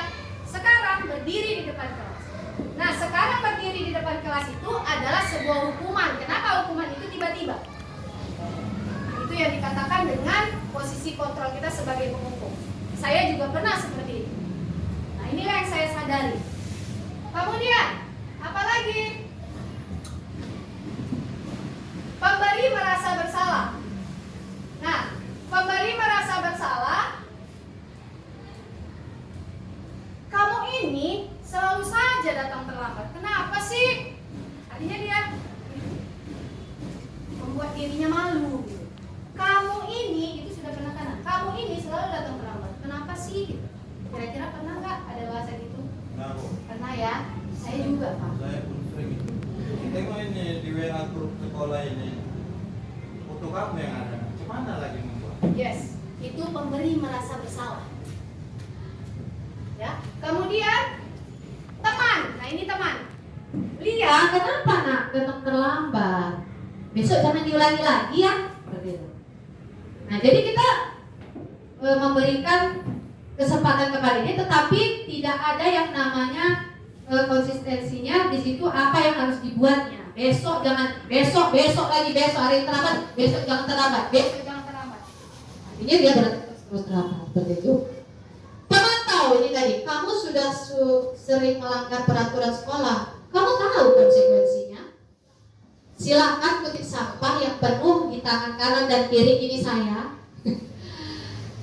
A: Sekarang berdiri di depan kelas. Nah sekarang berdiri di depan kelas itu adalah sebuah hukuman. Kenapa hukuman itu tiba-tiba? Itu yang dikatakan dengan posisi kontrol kita sebagai penghukum. Saya juga pernah seperti itu. Nah inilah yang saya sadari. Kemudian apalagi? Pemberi merasa bersalah. Nah pemberi merasa bersalah, kamu ini selalu saja datang terlambat. Kenapa sih? Artinya dia membuat dirinya malu. Kamu ini, itu sudah penekanan. Kamu ini selalu datang terlambat. Kenapa sih? Kira-kira pernah nggak ada bahasa gitu? Pernah ya? Saya juga Pak.
H: Saya pun sering itu. Tengok ini di WA grup sekolah ini, foto kamu yang ada. Gimana lagi membuat?
A: Yes, itu pemberi merasa bersalah. Ya, kemudian teman. Nah ini teman. Lia, kenapa nak datang terlambat? Besok jangan diulangi lagi ya. Seperti itu. Nah jadi kita memberikan kesempatan kepada dia, tetapi tidak ada yang namanya konsistensinya di situ apa yang harus dibuatnya. Besok jangan, besok lagi, besok hari terlambat, besok jangan terlambat, besok jangan terlambat. Artinya dia berarti terus terlambat seperti itu. Pemantau ini tadi, kamu sudah sering melanggar peraturan sekolah, kamu tahu konsekuensinya. Silakan kutip sampah yang penuh di tangan kanan dan kiri ini saya.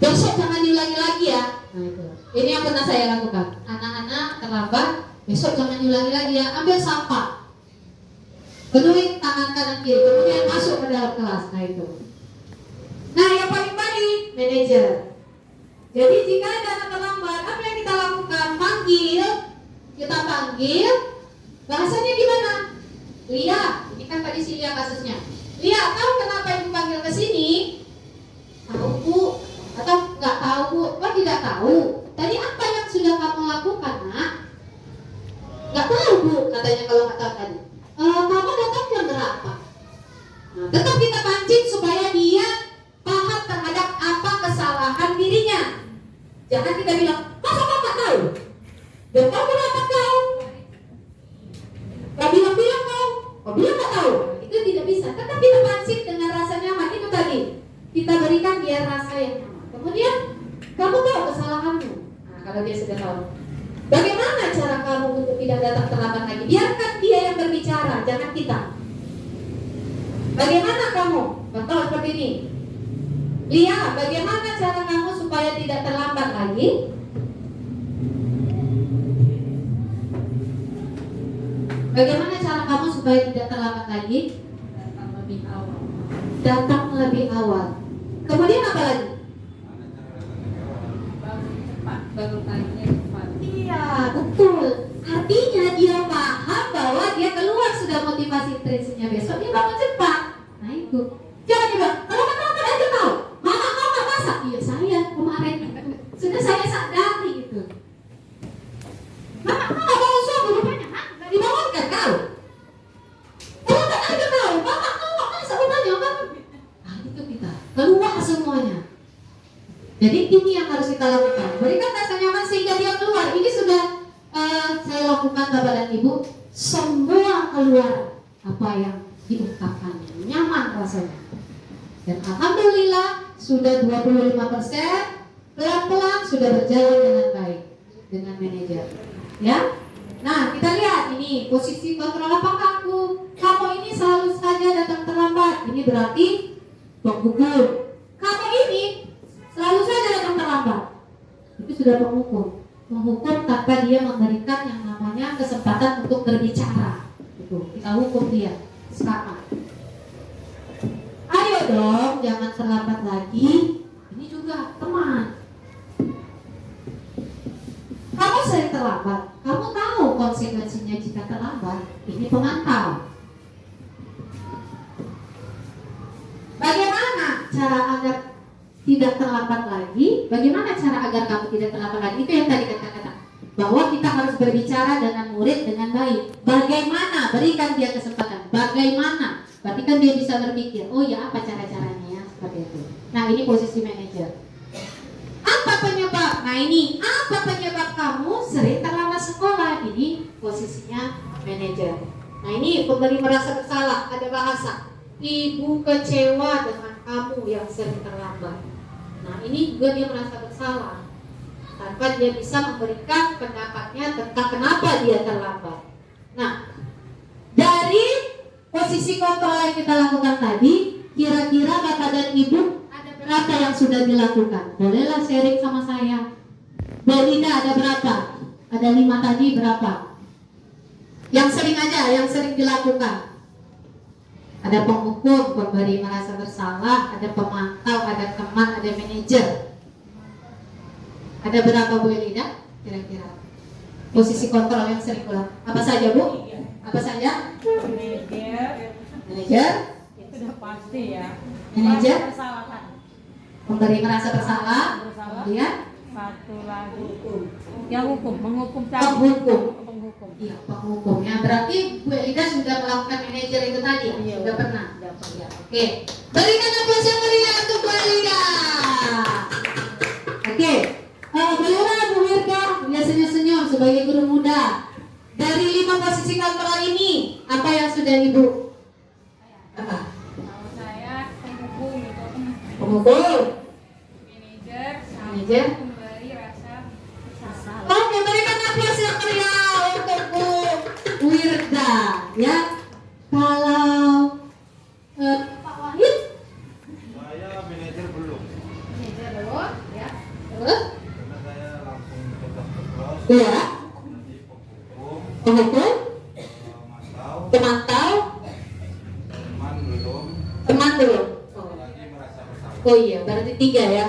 A: Besok jangan diulangi lagi ya. Nah itu, ini yang pernah saya lakukan. Anak-anak terlambat, besok jangan diulangi lagi ya. Ambil sampah, penuhi tangan kanan kiri, kemudian masuk ke dalam kelas. Nah itu. Nah yang paling baik manajer. Jadi jika ada anak terlambat, apa yang kita lakukan? Panggil, kita panggil. Bahasanya gimana? Lia, ini kan tadi si Lia kasusnya. Lia, tahu kenapa ibu panggil ke sini? Tahu Bu, atau nggak tahu Bu? Kok tidak tahu? Tadi apa yang sudah kamu lakukan nak? Nggak tahu Bu, katanya kalau nggak tahu tadi. Kamu datang jam berapa? Nah, tetap kita pancing supaya dia paham terhadap apa kesalahan dirinya. Jangan kita bilang, masa kamu nggak tahu? Dan kamu kenapa tahu? Gak bilang-bilang kau bilang nggak tahu. Itu tidak bisa. Tetap kita pancing dengan rasa nyaman. Itu tadi kita berikan dia rasa yang nyaman. Kemudian kamu tahu kesalahanmu. Nah, kalau dia sudah tahu, bagaimana cara kamu untuk tidak datang terlambat lagi? Biarkan dia yang berbicara, jangan kita. Bagaimana kamu? Contoh seperti ini. Lia, bagaimana cara kamu supaya tidak terlambat lagi? Bagaimana cara kamu supaya tidak terlambat lagi?
F: Datang lebih awal.
A: Datang lebih awal. Kemudian apa lagi?
F: Bangun cepat, bangun paginya cepat.
A: Iya, betul. Artinya dia paham bahwa dia keluar sudah motivasi intrinsiknya besok dia bangun cepat. Nah itu. Jangan dia bilang, kalau terlambat aja kau. Mama kau nggak masak? Iya saya kemarin itu. Sudah saya sadari gitu. Mama kau nggak bangun subuh rupanya? Hah? Nggak dibangunkan kau? Terlambat aja kau. Mama kau nggak masak rupanya? Nah itu kita keluar semuanya. Jadi ini yang harus kita lakukan. Berikan rasa nyaman sehingga dia keluar. Ini sudah saya lakukan Bapak dan Ibu. Semua keluar apa yang diungkapkan. Nyaman rasanya. Dan alhamdulillah sudah 25%. Pelan-pelan sudah berjalan dengan baik dengan manajer. Ya. Nah kita lihat ini posisi kontrol apakah kamu ini selalu saja datang terlambat. Ini berarti penghukum. Kamu ini selalu saja datang terlambat. Itu sudah penghukum. Menghukum tanpa dia memberikan yang namanya kesempatan untuk berbicara. Itu kita hukum dia sekarang. Ayo dong, jangan terlambat lagi. Ini juga teman. Kamu sering terlambat. Kamu konsekuensinya jika terlambat? Ini pemantau. Bagaimana cara agar tidak terlambat lagi? Bagaimana cara agar kamu tidak terlambat lagi? Itu yang tadi kata-kata, bahwa kita harus berbicara dengan murid dengan baik. Bagaimana? Berikan dia kesempatan. Bagaimana? Berarti kan dia bisa berpikir, oh ya apa cara-caranya ya, seperti itu. Nah ini posisi manajer. Apa penyebab? Nah ini apa penyebab kamu sering terlambat sekolah? Ini posisinya manajer. Nah ini pemberi merasa bersalah. Ada bahasa, ibu kecewa dengan kamu yang sering terlambat. Nah ini juga dia merasa bersalah tanpa dia bisa memberikan pendapatnya tentang kenapa dia terlambat. Nah dari posisi kontrol yang kita lakukan tadi, kira-kira Bapak dan Ibu ada berapa yang sudah dilakukan? Bolehlah sharing sama saya. Bu Linda ada berapa? Ada 5 tadi berapa? Yang sering aja, yang sering dilakukan. Ada pengukur, pemberi merasa bersalah, ada pemantau, ada teman, ada manajer. Ada berapa Bu Linda? Kira-kira posisi kontrol yang sering ulang. Apa saja Bu? Apa saja? Manajer,
B: Itu udah pasti ya.
A: manajer,
B: Kesalahan.
A: pemberi merasa bersalah, kemudian
B: Satu lagi yang hukum, menghukum
A: penghukum.
B: penghukum.
A: Iya, penghukumnya. Berarti Bu Elida sudah melakukan manajer itu tadi?
B: Iya,
A: Sudah pernah?
B: Sudah pernah.
A: Oke, berikan aplaus yang meriah untuk Bu Elida. Oke, bagaimana Bu Wirka? Dia senyum-senyum sebagai guru muda. Dari 5 posisi kontrol ini, apa yang sudah Ibu? Apa?
B: Kalau saya penghukum itu
A: Penghukum.
B: manajer
A: Manajer.
B: pemberi rasa bersalah.
A: Oke, berikan aplaus yang meriah untuk Bu Wirda. Ya, kalau Pak Wahid,
H: Saya manajer belum,
A: manajer dulu, ya. Terus,
H: karena saya langsung tugas terus.
A: iya,
H: Jadi penghukum,
A: penghukum,
H: mantau,
A: pemantau,
H: teman belum,
A: teman dulu.
H: lagi merasa bersalah.
A: Oh iya, berarti 3 ya.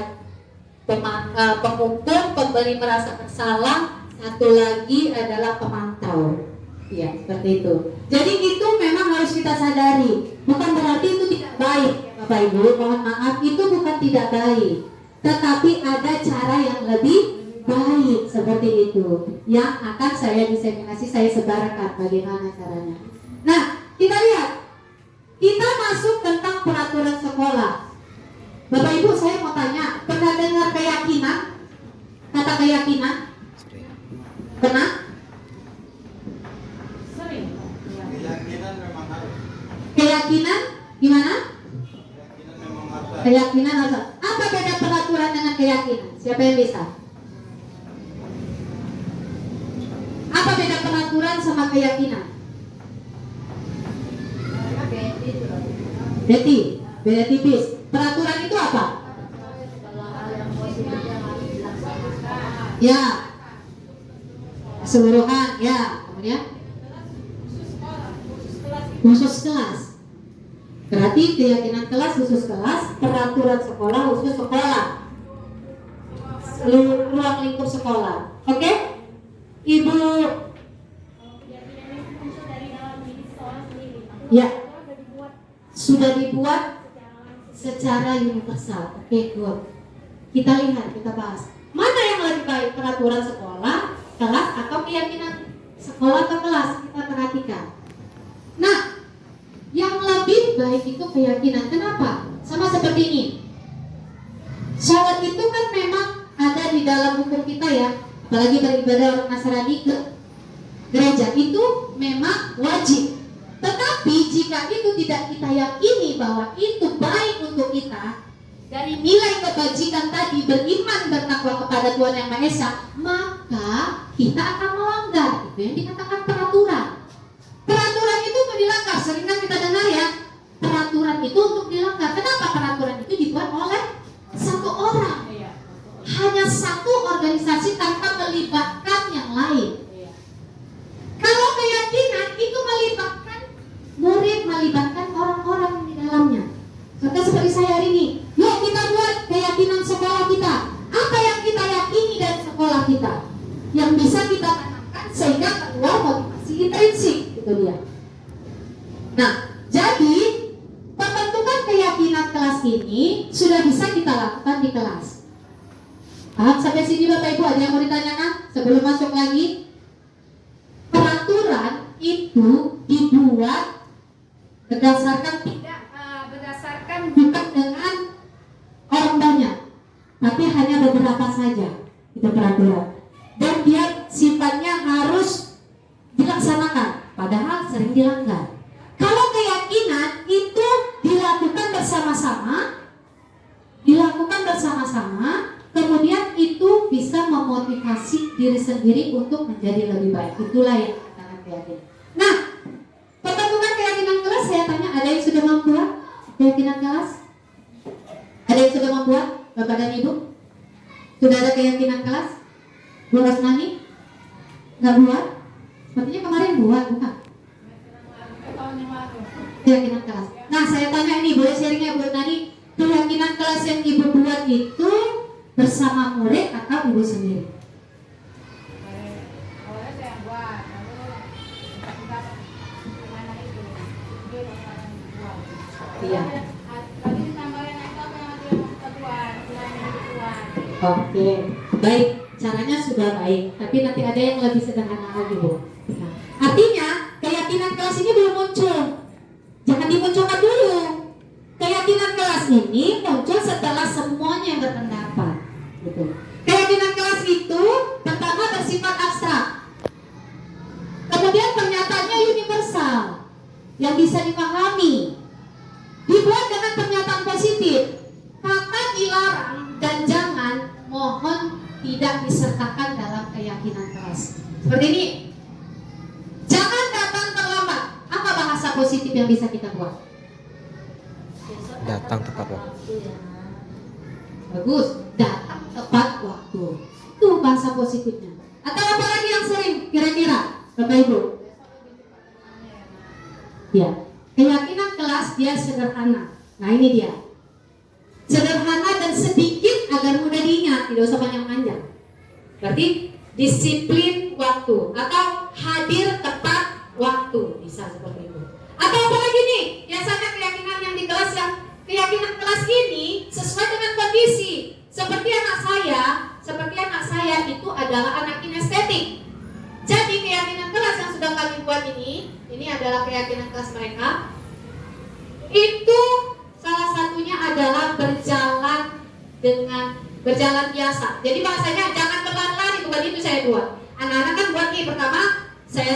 A: Penghukum, pemberi merasa bersalah, satu lagi adalah pemantau. Iya, seperti itu. Jadi itu memang harus kita sadari. Bukan berarti itu tidak baik, Bapak Ibu. Mohon maaf, itu bukan tidak baik. Tetapi ada cara yang lebih baik seperti itu, yang akan saya diseminasi, saya sebarkan bagaimana caranya. Nah, kita lihat. Kita masuk tentang peraturan sekolah. Bapak Ibu, saya mau tanya, pernah dengar keyakinan? Kata keyakinan? Pernah?
B: Sering.
H: Keyakinan memang harus.
A: Keyakinan gimana?
H: Keyakinan memang harus.
A: Keyakinan harus. Apa beda peraturan dengan keyakinan? Siapa yang bisa? Apa beda peraturan sama keyakinan? Betty, beda tipis. Peraturan itu apa? Ya, keseluruhan, ya. Kemudian khusus kelas. Berarti keyakinan kelas, khusus kelas, peraturan sekolah, khusus sekolah, ruang lingkup sekolah. Oke, Ibu. Ya, sudah dibuat secara universal. Oke, good. Kita lihat, kita bahas. Mana yang lebih baik, peraturan sekolah, kelas, atau keyakinan sekolah atau kelas? Kita perhatikan. Nah, yang lebih baik itu keyakinan. Kenapa? Sama seperti ini. Sholat itu kan memang ada di dalam hukum kita ya. Apalagi beribadah orang Nasrani ke gereja itu memang wajib. Tetapi jika itu tidak kita yakini bahwa itu baik untuk kita, dari nilai kebajikan tadi, beriman bertakwa kepada Tuhan Yang Maha Esa, maka kita akan melanggar. Itu yang dikatakan peraturan. Peraturan itu untuk dilanggar. Sering kan kita dengar ya, peraturan itu untuk dilanggar. Kenapa peraturan itu dibuat oleh satu orang? Hanya satu organisasi tanpa melibatkan yang lain. Kalau keyakinan itu melibatkan murid, melibatkan orang-orang yang di dalamnya. Contoh seperti saya hari ini, yuk kita buat keyakinan sekolah kita. Apa yang kita yakini dari sekolah kita yang bisa kita tanamkan sehingga keluar Sampai sini Bapak Ibu ada yang mau ditanyakan sebelum masuk lagi? Peraturan itu dibuat berdasarkan bukan dengan orang banyak, tapi hanya beberapa saja itu peraturan. Dan dia sifatnya harus dilaksanakan, padahal sering dilanggar. Kalau keyakinan itu dilakukan bersama-sama, kemudian itu bisa memotivasi diri sendiri untuk menjadi lebih baik. Itulah yang dikatakan keyakinan. Nah, pertemuan keyakinan kelas, saya tanya, ada yang sudah membuat keyakinan kelas? Ada yang sudah membuat, Bapak dan Ibu? Sudah ada keyakinan kelas? Bu Rosnani? Nggak buat? Sepertinya kemarin buat, bukan? Keyakinan kelas. Nah, saya tanya ini, boleh sharingnya Bu Nani? Keyakinan kelas yang Ibu buat itu bersama murid atau Ibu sendiri?
E: Awalnya saya buat, lalu kita anak itu buat.
A: Iya.
E: Tadi ditambahin itu apa yang dia mau buat,
A: Oke, baik. Caranya sudah baik, tapi nanti ada yang lebih sederhana lagi, Bu. Nah, artinya keyakinan kelas ini belum muncul. Jangan dimunculkan dulu. Keyakinan kelas ini muncul setelah semuanya yang berpendapat. Gitu. Keyakinan kelas itu pertama bersifat abstrak. Kemudian pernyataannya universal yang bisa dipahami. Dibuat dengan pernyataan positif. Kata dilarang dan jangan mohon tidak disertakan dalam keyakinan kelas. Seperti ini. Jangan datang terlambat. Apa bahasa positif yang bisa kita buat?
C: Datang tepat waktu.
A: Bagus, datang tepat waktu. Itu bahasa positifnya. Atau apa lagi yang sering kira-kira, Bapak Ibu? Ya, keyakinan kelas dia sederhana. Nah ini dia. Sederhana dan sedikit agar mudah diingat, tidak usah panjang-panjang. Berarti disiplin waktu atau hadir tepat waktu, bisa seperti itu. Atau apa lagi nih? Biasanya keyakinan yang di kelas keyakinan kelas ini sesuai dengan kondisi. Seperti anak saya itu adalah anak kinestetik. Jadi keyakinan kelas yang sudah kami buat ini adalah keyakinan kelas mereka. Itu salah satunya adalah berjalan biasa. Jadi bahasanya jangan berlari-lari, bukan itu saya buat. Anak-anak kan buat nih, pertama saya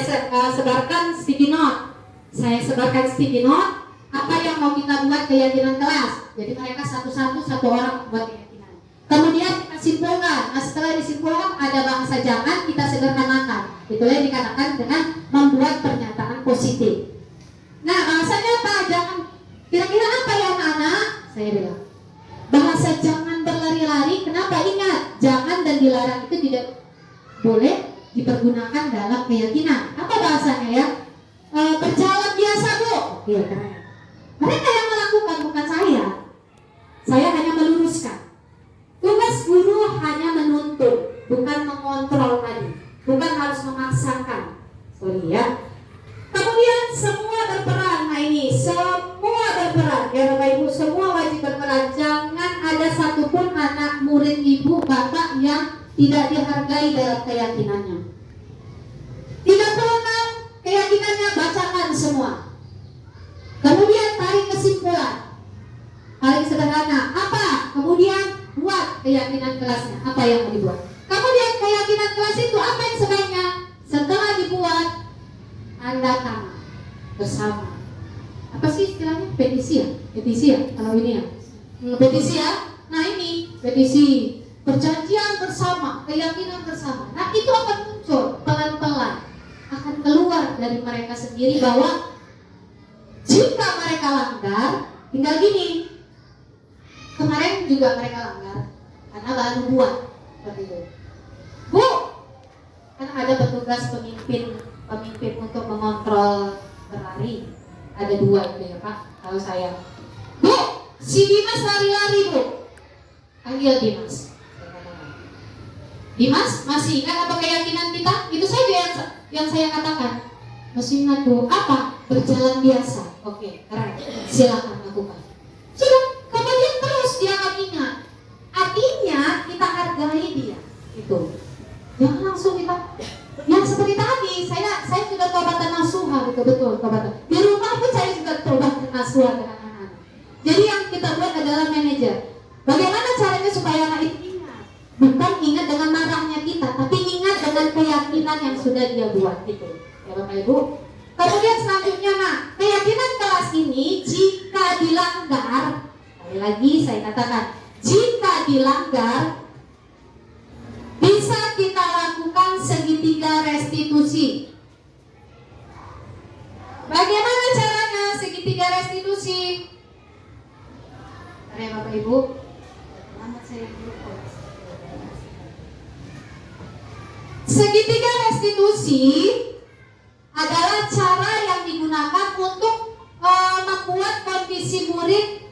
A: sebarkan sticky note. Apa yang mau kita buat keyakinan kelas. Jadi mereka satu orang buat keyakinan. Kemudian kita simpulkan. Nah, setelah disimpulkan ada bahasa jangan, kita sederhanakan. Itulah yang dikatakan dengan membuat pernyataan positif. Nah, bahasanya apa? Jangan. Kira-kira apa ya anak-anak? Saya bilang bahasa jangan berlari-lari. Kenapa? Ingat, jangan dan dilarang itu tidak boleh dipergunakan dalam keyakinan. Apa bahasanya ya? Berjalan biasa, Bu. Oke, keren. Mereka yang melakukan, bukan saya. Saya hanya meluruskan. Tugas guru hanya menuntut, bukan mengontrol tadi. Bukan harus memaksakan. Sorry ya. Kemudian semua berperan. Nah ini, semua berperan. Ya Bapak Ibu, semua wajib berperan. Jangan ada satupun anak murid ibu, bapak yang tidak dihargai dalam keyakinannya. 36 keyakinannya bacakan semua. Kemudian tarik kesimpulan. Paling sederhana, apa? Kemudian buat keyakinan kelasnya. Apa yang mau dibuat? Kemudian keyakinan kelas itu apa yang sebaiknya? Setelah dibuat, tanda tangan bersama. Apa sih istilahnya? Petisi ya? Petisi ya? Kalau ini ya? Petisi ya? Nah ini, petisi. Perjanjian bersama, keyakinan bersama. Nah itu akan muncul pelan-pelan. Akan keluar dari mereka sendiri bahwa jika mereka langgar, tinggal gini. Kemarin juga mereka langgar karena baru buat seperti itu. Bu, kan ada petugas pemimpin untuk mengontrol berlari. Ada 2 itu ya Pak, kalau saya. Bu, si Dimas lari-lari Bu. Panggil Dimas. Dimas, masih ingat apa keyakinan kita? Itu saja yang saya katakan. Masih ingat Bu, apa? Berjalan biasa. Oke, keren. Silakan lakukan. Sudah, kemudian terus dia akan ingat. Artinya kita hargai dia. Itu. Jangan langsung kita yang seperti tadi, saya sudah tobatan nasuha, betul tobatan. Di rumah pun saya juga tobatan nasuha dengan anak-anak. Jadi yang kita buat adalah manajer. Bagaimana caranya supaya anak itu ingat? Bukan ingat dengan marahnya kita, tapi ingat dengan keyakinan yang sudah dia buat gitu. Ya Bapak Ibu. Kemudian selanjutnya, nah, keyakinan kelas ini jika dilanggar, sekali lagi saya katakan, jika dilanggar bisa kita lakukan segitiga restitusi. Bagaimana caranya segitiga restitusi? Bapak Ibu, segitiga restitusi adalah cara yang digunakan untuk membuat kondisi murid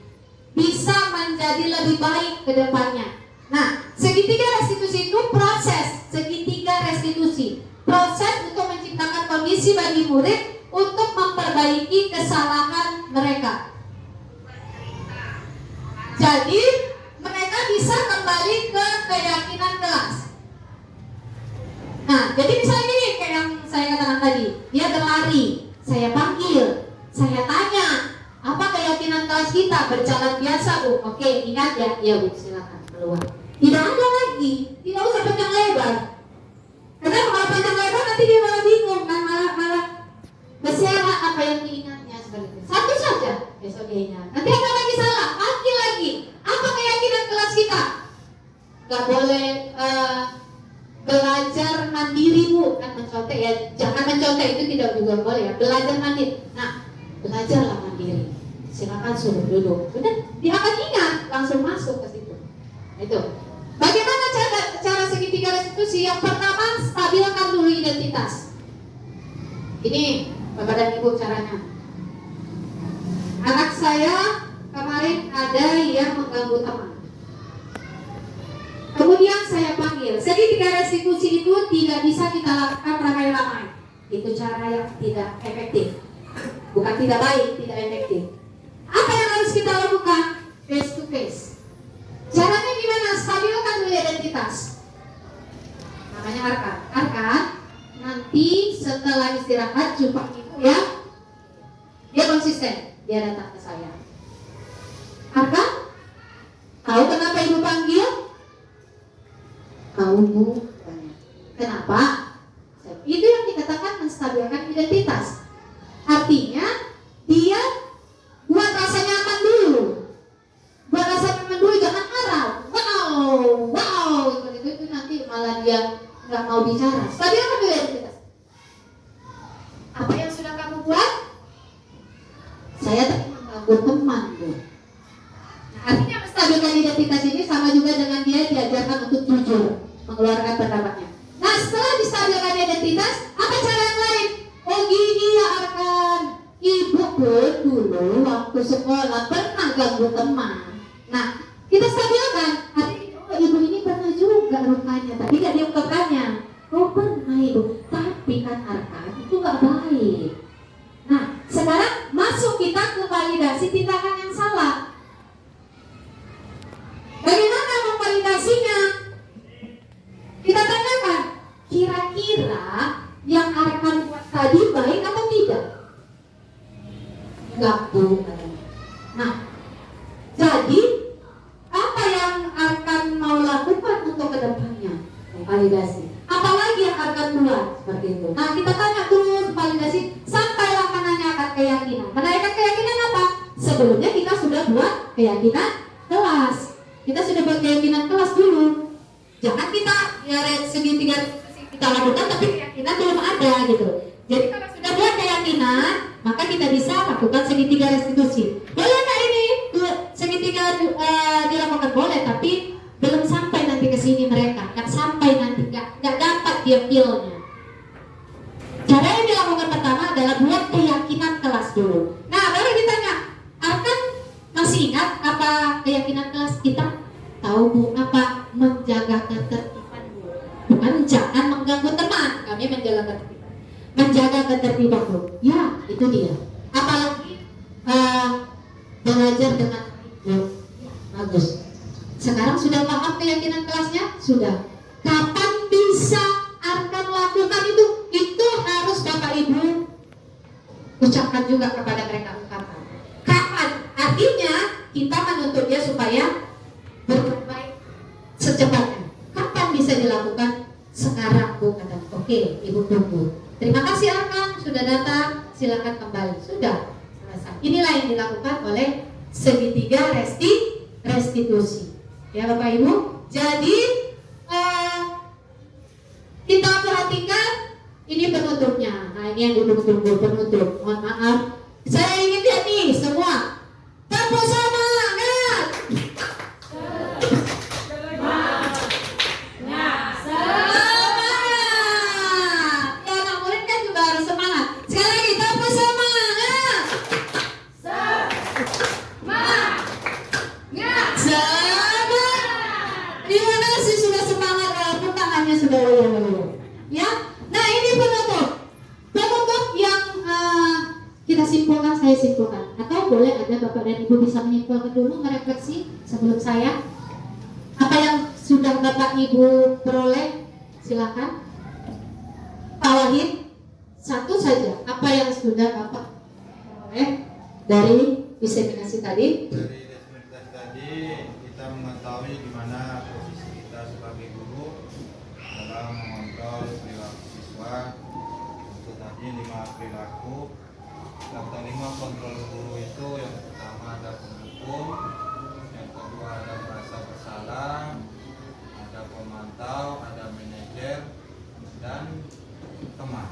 A: bisa menjadi lebih baik ke depannya. Nah, segitiga restitusi itu proses segitiga restitusi, proses untuk menciptakan kondisi bagi murid untuk memperbaiki kesalahan mereka. Jadi mereka bisa kembali ke keyakinan kelas. Nah, jadi misalnya gini, kayak yang saya katakan tadi, dia berlari, saya panggil, saya tanya, apa keyakinan kelas kita? Berjalan biasa, Bu. Oke, ingat ya? Ya, Bu, silakan keluar. Tidak ada lagi, tidak usah panjang lebar. Karena kalau panjang lebar nanti dia malah bingung, kan malah bersiaran apa yang diingatnya seperti itu. Satu saja besok dia ingat. Nanti ada lagi salah, panggil lagi. Apa keyakinan kelas kita? Gak boleh belajar mandiri, Bu, kan mencontek ya. Jangan mencontek, itu tidak juga boleh ya. Belajar mandiri. Nah, belajarlah mandiri. Silakan suruh duduk. Udah, dia akan ingat, langsung masuk ke situ. Itu. Bagaimana cara segitiga restitusi? Yang pertama, stabilkan dulu identitas. Ini Bapak dan Ibu caranya. Anak saya kemarin ada yang mengganggu teman. Kemudian saya panggil. Segitiga restitusi itu tidak bisa kita lakukan ramai-ramai. Itu cara yang tidak efektif. Bukan tidak baik, tidak efektif. Apa yang harus kita lakukan? Face to face. Caranya gimana? Stabilkan dulu identitas. Namanya Arkan. Arkan, nanti setelah istirahat jumpa ibu ya. Dia konsisten. Dia datang ke saya. Arkan, tahu kenapa ibu panggil? Tahu, Bu. Kenapa? Itu yang dikatakan menstabilkan identitas. Artinya dia buat rasa nyaman dulu. Buat rasa nyaman dulu, jangan marah. Wow, itu nanti malah dia nggak mau bicara. Stabilkan dulu identitas. Apa yang sudah kamu buat? Saya tadi mengganggu teman, Bu. Nah, artinya menstabilkan identitas ini sama juga dengan dia diajarkan untuk jujur, mengeluarkan pendapatnya. Nah, setelah distabilkan identitas, apa cara yang lain? Oh gini ya Arkan, ibu pun dulu waktu sekolah pernah ganggu teman. Nah, kita stabilkan. Oh, ibu ini pernah juga rupanya, tapi gak diungkapkannya. Oh pernah ibu, tapi kan Arkan itu gak baik. Nah, sekarang masuk kita ke validasi tindakan yang salah. Bagaimana memvalidasinya? Kita tanyakan, kira-kira yang Arkan buat tadi baik atau tidak? Enggak, Bu. Nah, jadi apa yang Arkan mau lakukan untuk kedepannya? Validasi. Apalagi yang Arkan buat seperti itu. Nah, kita tanya terus validasi sampailah menanyakan keyakinan. Menanyakan keyakinan apa? Sebelumnya kita sudah buat keyakinan kelas. Kita sudah buat keyakinan kelas dulu. Jangan kita ya segitiga kita lakukan tapi keyakinan belum ada gitu. Jadi kalau sudah buat keyakinan, maka kita bisa lakukan segitiga restitusi. Boleh nggak ini segitiga dilakukan? Boleh, tapi belum sampai nanti ke sini mereka. Nggak sampai nanti, nggak dapat dia feel-nya. Cara yang dilakukan pertama adalah buat keyakinan kelas dulu. Nah, baru ditanya, Arkan masih ingat apa keyakinan kelas kita? Tahu, Bu, apa? Menjaga ketertiban, Bu. Bukan jangan mengganggu teman. Kami menjaga ketertiban. Menjaga ketertiban, Bu. Ya, itu dia. Apalagi belajar dengan baik. Bagus. Sekarang sudah paham keyakinan kelasnya? Sudah. Kapan bisa Arkan lakukan itu harus Bapak Ibu ucapkan juga kepada mereka ungkapan. Kapan? Artinya kita menuntut dia supaya berbuat baik secepatnya. Kapan bisa dilakukan? Sekarang Bu kata. Oke, Ibu tunggu. Terima kasih Arkan sudah datang. Silakan kembali. Sudah selesai. Inilah yang dilakukan oleh segitiga restitusi. Ya Bapak Ibu. Jadi kita perhatikan ini penutupnya. Nah ini yang ditunggu penutup. Mohon maaf. Saya ingin lihat nih semua. Tepuk semangat. Semangat. Ya anak murid kan juga harus semangat. Sekali lagi tepuk semangat. Semangat. Terima kasih sudah semangat walaupun tangannya sudah loyo. Ya. Nah ini penutup yang kita simpulkan, saya simpulkan. Atau boleh ada Bapak dan Ibu bisa menyimpulkan dulu, merefleksi sebelum saya. Apa yang sudah Bapak Ibu peroleh, silakan. Pak Wahid, satu saja. Apa yang sudah Bapak peroleh dari diseminasi tadi?
H: Dari diseminasi tadi kita mengetahui di mana posisi kita sebagai guru dalam mengontrol perilaku siswa. Untuk tadi 5 perilaku. Yang kelima kontrol guru itu yang pertama ada penghukum, yang kedua ada merasa bersalah, ada pemantau, ada manajer, dan teman.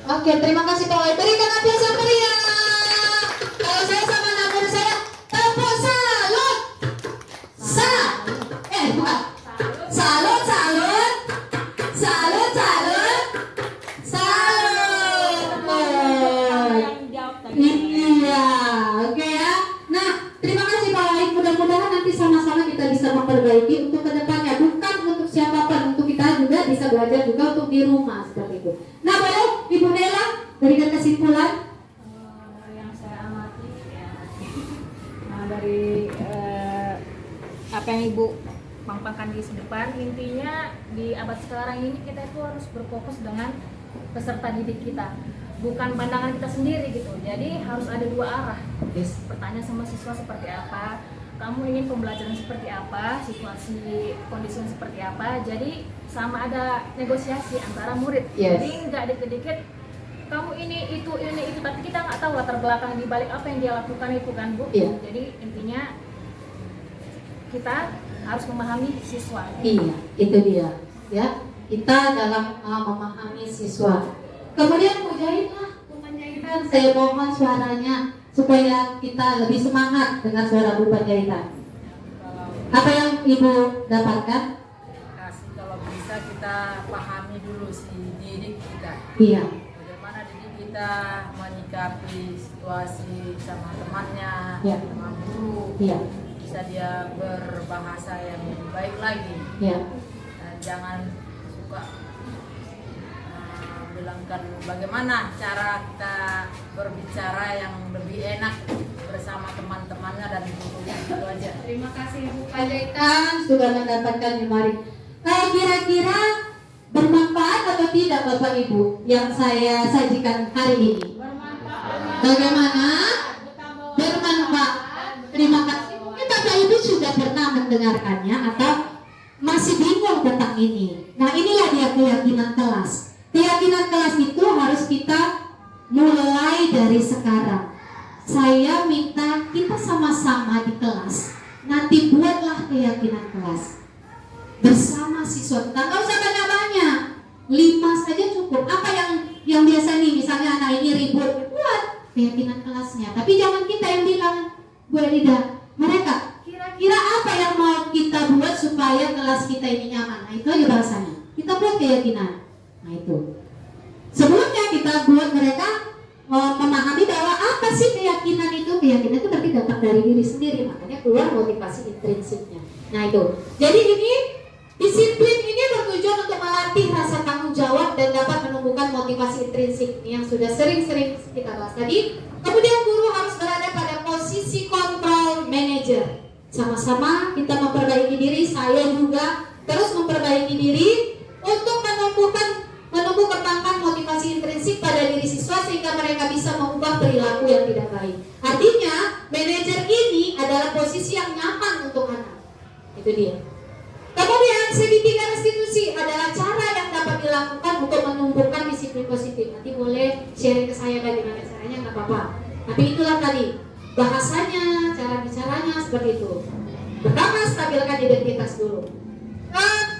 A: Oke, terima kasih Pak Wahid. Berikan aplaus yang meriah. Kalau saya sama anak murid saya, tepuk salut. Bukan. Salut. Iya, oke ya. Nah, terima kasih Pak Wahid. Mudah-mudahan nanti sama-sama kita bisa memperbaiki untuk kedepannya. Bukan untuk siapapun, untuk kita juga bisa belajar juga untuk di rumah seperti itu. Nah, boleh Ibu Nela berikan kesimpulan.
B: Yang saya amati ya, dari apa yang Ibu pampangkan di depan, intinya di abad sekarang ini kita itu harus berfokus dengan peserta didik kita, bukan pandangan kita sendiri gitu. Jadi harus ada dua arah. Bertanya sama siswa seperti apa, kamu ingin pembelajaran seperti apa, situasi kondisinya seperti apa. Jadi sama ada negosiasi antara murid.
A: Yes.
B: Jadi nggak dikit-dikit kamu ini itu, tapi kita nggak tahu latar belakang di balik apa yang dia lakukan itu kan Bu.
A: Iya.
B: Jadi intinya kita harus memahami siswa.
A: Iya, itu dia. Ya, kita dalam memahami siswa. Kemudian Bu Panjaitan, saya mohon suaranya supaya kita lebih semangat dengan suara Bu Panjaitan. Apa yang Ibu dapatkan?
E: Kasih kalau bisa kita pahami dulu si didik kita.
A: Iya.
E: Bagaimana didik kita menyikapi situasi sama temannya,
A: Ya.
E: sama guru.
A: Iya.
E: Bisa dia berbahasa yang lebih baik lagi.
A: Iya.
E: Dan jangan suka bilangkan bagaimana cara kita berbicara yang lebih enak bersama teman-temannya dan gurunya, itu aja.
A: Terima kasih Bu Panjaitan sudah mendapatkan memori. Kira-kira bermanfaat atau tidak Bapak Ibu yang saya sajikan hari ini? Bagaimana? Bermanfaat. Terima kasih. Mungkin Bapak Ibu sudah pernah mendengarkannya atau masih bingung tentang ini. Nah, inilah dia keyakinan kelas. Keyakinan kelas itu harus kita mulai dari sekarang. Saya minta kita sama-sama di kelas nanti buatlah keyakinan kelas bersama siswa kita. Nggak usah banyak-banyak, 5 saja cukup. Apa yang biasa nih, misalnya anak ini ribut, buat keyakinan kelasnya. Tapi jangan kita yang bilang, Bu Elida, mereka kira-kira apa yang mau kita buat supaya kelas kita ini nyaman. Nah itu aja bahasanya. Kita buat keyakinan. Nah itu. Sebelumnya kita buat mereka memahami bahwa apa sih keyakinan itu. Keyakinan itu berarti dapat dari diri sendiri. Makanya keluar motivasi intrinsiknya. Nah itu. Jadi ini disiplin ini bertujuan untuk melatih rasa tanggung jawab dan dapat menumbuhkan motivasi intrinsik. Ini yang sudah sering-sering kita bahas tadi. Kemudian guru harus berada pada posisi control manager. Sama-sama kita memperbaiki diri. Saya juga terus memperbaiki diri untuk menumbuh kembangkan motivasi intrinsik pada diri siswa sehingga mereka bisa mengubah perilaku yang tidak baik. Artinya, manajer ini adalah posisi yang nyaman untuk anak. Itu dia. Kemudian segitiga restitusi adalah cara yang dapat dilakukan untuk menumbuhkan disiplin positif. Nanti boleh sharing ke saya bagaimana caranya, nggak apa-apa. Tapi itulah tadi bahasanya, cara bicaranya seperti itu. Pertama, stabilkan identitas dulu.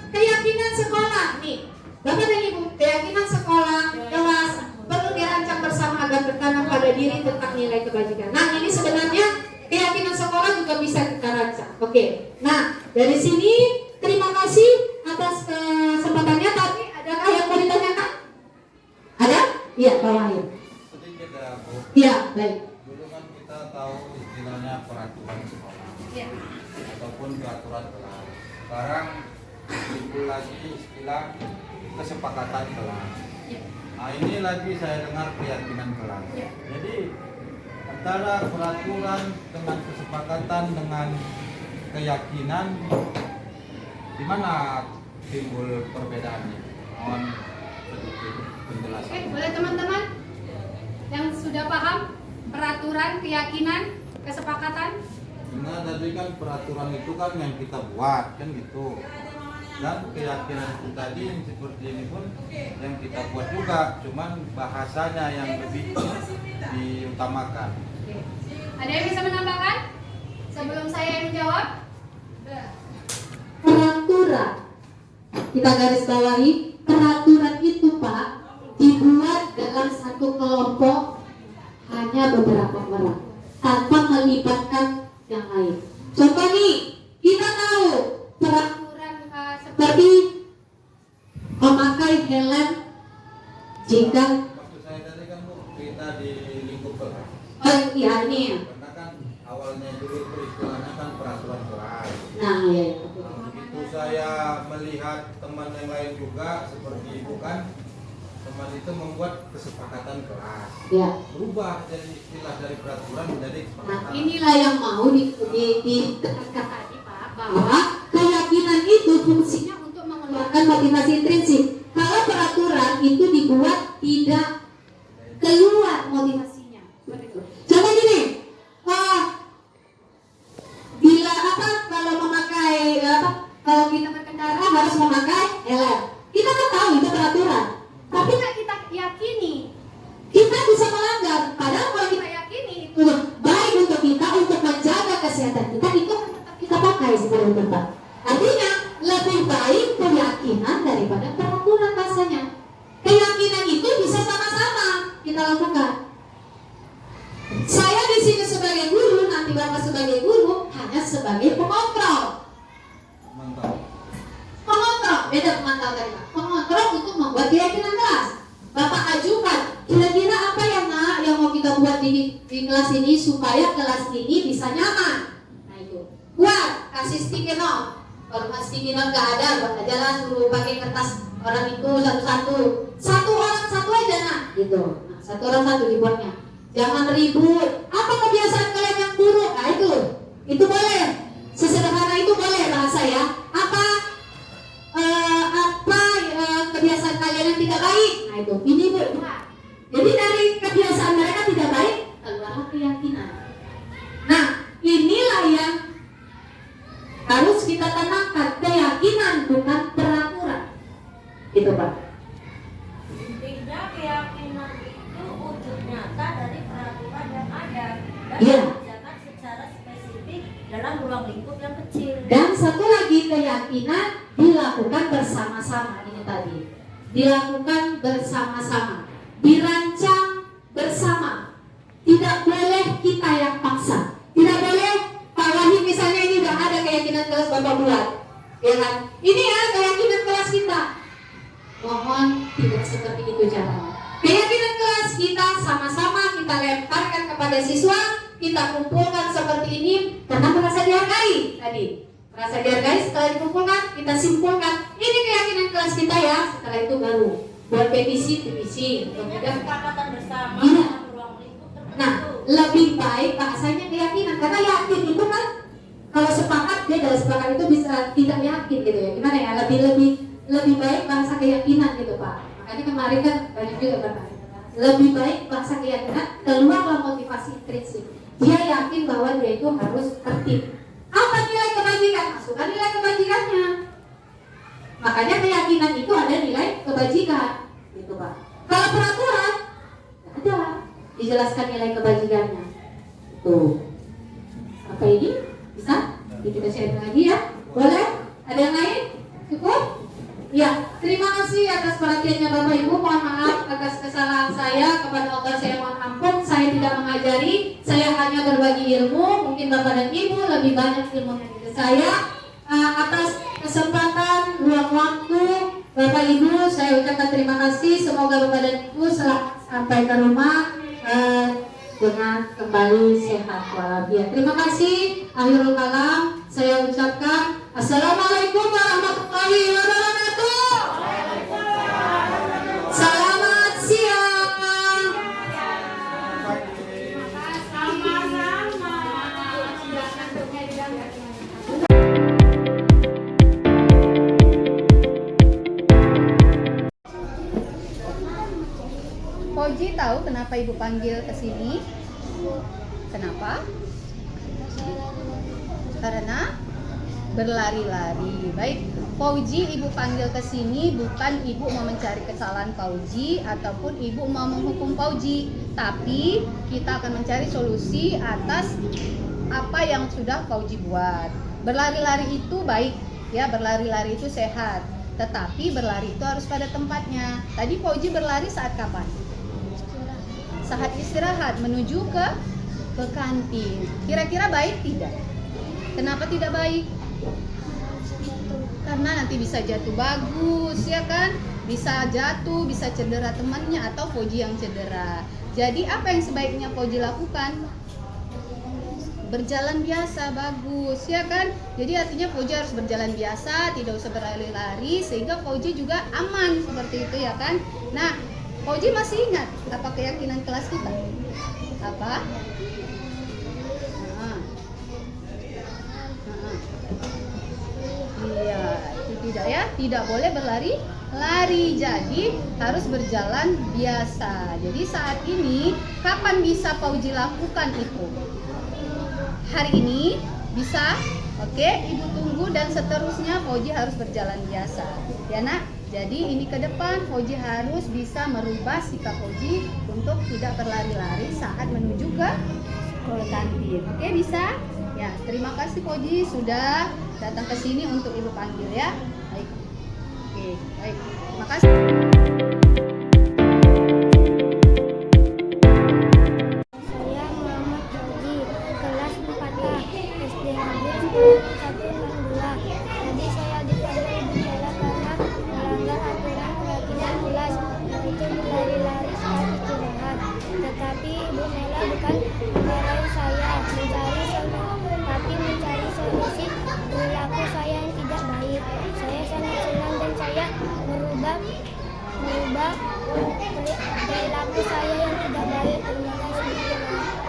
A: Keyakinan sekolah nih, Bapak dan Ibu, keyakinan sekolah kelas perlu dirancang bersama agar bertanam pada diri tentang nilai kebajikan. Nah, ini sebenarnya keyakinan sekolah juga bisa kita rancang. Oke. Nah, dari sini terima kasih atas kesempatannya. Tapi adakah yang mau ditanyakan? Ada? Iya, Pak Wahyu.
H: Sedikit ya, Bu.
A: Iya, baik.
H: Dulu kan kita tahu istilahnya peraturan sekolah ataupun peraturan kelas. Sekarang timbul lagi istilah kesepakatan kelas. Nah, ini lagi saya dengar keyakinan kelas. Jadi antara peraturan dengan kesepakatan dengan keyakinan, di mana timbul perbedaannya? Mohon sedikit penjelasan.
I: Oke, boleh teman-teman yang sudah paham peraturan, keyakinan, kesepakatan?
H: Nah, tadi kan peraturan itu kan yang kita buat kan gitu. Dan keyakinan itu tadi yang seperti ini pun yang kita buat juga, cuman bahasanya yang lebih diutamakan.
I: Oke. Ada yang bisa menambahkan sebelum saya menjawab?
A: Peraturan, kita garis bawahi, peraturan itu Pak dibuat dalam satu kelompok hanya beberapa orang tanpa melibatkan yang lain. Contoh nih, kita tahu peraturan seperti memakai helm jika
H: Maksud saya tadi kan Bu, kita di lingkup kelas.
A: iya ini ya.
H: Karena kan awalnya dulu itu istilahnya kan peraturan kelas.
A: Nah ya,
H: Nah, begitu saya melihat teman yang lain juga seperti Ibu kan, teman itu membuat kesepakatan kelas.
A: ya.
H: Berubah jadi istilah dari peraturan menjadi
A: Nah
H: kesepakatan.
A: inilah yang mau ditekankan tadi Pak, bahwa keyakinan itu fungsinya untuk mengeluarkan motivasi intrinsik. Kalau peraturan itu dibuat tidak keluar motivasinya. Seperti itu. Contoh gini, bila kalau memakai kalau kita berkendara harus memakai helm. Kita kan tahu itu peraturan. Tapi
I: Tapi kita yakini,
A: kita bisa melanggar. Padahal kalau
I: kita
A: kita
I: yakini itu
A: untuk baik untuk kita untuk menjaga kesehatan kita itu tetap kita pakai sebenarnya Pak. Artinya lebih baik keyakinan daripada peraturan bahasanya. Keyakinan itu bisa sama-sama kita lakukan. Saya di sini sebagai guru, nanti Bapak sebagai guru hanya sebagai pengontrol.
H: Mantap.
A: Pengontrol, beda pemantau tadi Pak. Pengontrol untuk membuat keyakinan kelas. Bapak ajukan, kira-kira apa yang mau kita buat di kelas ini supaya kelas ini bisa nyaman. Nah itu, buat kasih stiker no. Kalau stiker no nggak ada, buat aja lah suruh pakai kertas orang itu satu-satu. Satu orang satu aja nah, gitu. Nah, satu orang satu dibuatnya. Jangan ribut. Apa kebiasaan kalian yang buruk? Nah itu boleh. Sesederhana itu boleh bahasa ya. Apa kebiasaan kalian yang tidak baik? Nah itu, ini Bu. Jadi dari kebiasaan mereka tidak baik, keluarlah keyakinan. Nah, inilah yang harus kita tanamkan, keyakinan bukan peraturan. Gitu Pak.
E: Intinya keyakinan itu wujud nyata dari peraturan yang ada dan
A: Iya.
E: dikerjakan secara spesifik dalam ruang lingkup yang kecil.
A: Dan satu lagi, keyakinan dilakukan bersama-sama. Ini tadi dilakukan bersama-sama, dirancang bersama. Tidak boleh kita yang paksa. Tidak boleh Pak Wahid misalnya ini udah ada keyakinan kelas Bapak buat, ya kan? Ini ya keyakinan kelas kita. Mohon tidak seperti itu caranya. Keyakinan kelas kita sama-sama kita lemparkan kepada siswa, kita kumpulkan seperti ini karena merasa dihargai tadi. Merasa dihargai, setelah dikumpulkan kita simpulkan ini keyakinan kelas kita ya. Setelah itu baru buat petisi.
E: Intinya
A: Kemudian
E: kesepakatan bersama
A: Iya.
E: dalam ruang lingkup tertentu.
A: nah, lebih baik bahasanya keyakinan karena yakin itu kan Kalau sepakat, beda. Sepakat itu bisa tidak yakin gitu ya. Gimana ya? Lebih baik bangsa keyakinan gitu Pak. Makanya kemarin kan banyak juga bertanya. Lebih baik bangsa keyakinan, keluarlah motivasi intrinsik. Dia yakin bahwa dia itu harus tertib. Apa nilai kebajikan? Masukkan nilai kebajikannya. Makanya keyakinan itu ada nilai kebajikan, gitu Pak. Kalau peraturan, ada dijelaskan nilai kebajikannya. Tuh. Apa ini? Bisa? Jadi kita share lagi ya. Boleh? Ada yang lain? Cukup? Ya, terima kasih atas perhatiannya Bapak Ibu. Mohon maaf atas kesalahan saya. Kepada Allah saya mohon ampun. Saya tidak mengajari, saya hanya berbagi ilmu. Mungkin Bapak dan Ibu lebih banyak ilmunya dari saya. Atas kesempatan, ruang waktu Bapak Ibu, saya ucapkan terima kasih. Semoga Bapak dan Ibu selamat sampai ke rumah dengan kembali sehat walafiat. Terima kasih. Akhirul kalam, saya ucapkan Assalamualaikum warahmatullahi wabarakatuh. Selamat siang.
I: Fauji tahu kenapa Ibu panggil ke sini? Kenapa? Karena berlari-lari. Baik, Fauji Ibu panggil ke sini bukan Ibu mau mencari kesalahan Fauji ataupun Ibu mau menghukum Fauji, tapi kita akan mencari solusi atas apa yang sudah Fauji buat. Berlari-lari itu baik, ya, berlari-lari itu sehat. Tetapi berlari itu harus pada tempatnya. Tadi Fauji berlari saat kapan? Saat istirahat menuju ke kantin. Kira-kira baik tidak? Kenapa tidak baik? Karena nanti bisa jatuh bagus, ya kan? Bisa jatuh, bisa cedera temannya atau Fauji yang cedera. Jadi apa yang sebaiknya Fauji lakukan? Berjalan biasa, bagus, ya kan? Jadi artinya Fauji harus berjalan biasa, tidak usah berlari-lari, sehingga Fauji juga aman seperti itu, ya kan? Nah, Fauji masih ingat apa keyakinan kelas kita? Apa? Iya, itu tidak ya, tidak boleh berlari-lari. Jadi harus berjalan biasa. Jadi saat ini kapan bisa Fauji lakukan itu? Hari ini bisa? Oke, Ibu tunggu dan seterusnya Fauji harus berjalan biasa. Ya Nak? Jadi ini ke depan Fauji harus bisa merubah sikap Fauji untuk tidak berlari-lari saat menuju ke kantin. Oke, bisa? Ya, terima kasih Fauji sudah datang ke sini untuk Ibu panggil ya. Baik. Oke, baik. Terima kasih.
J: Saya Muhammad Fauji, kelas 4A, SD Negeri 162. Tadi saya dipanggil Ibu Mela karena melanggar aturan keyakinan kelas, yaitu berlari-lari saat istirahat. Tetapi Ibu Mela bukan memarahi saya, mencari solusi perilaku saya yang tidak baik. Saya sangat senang dan saya merubah perilaku saya yang tidak baik. Terima kasih.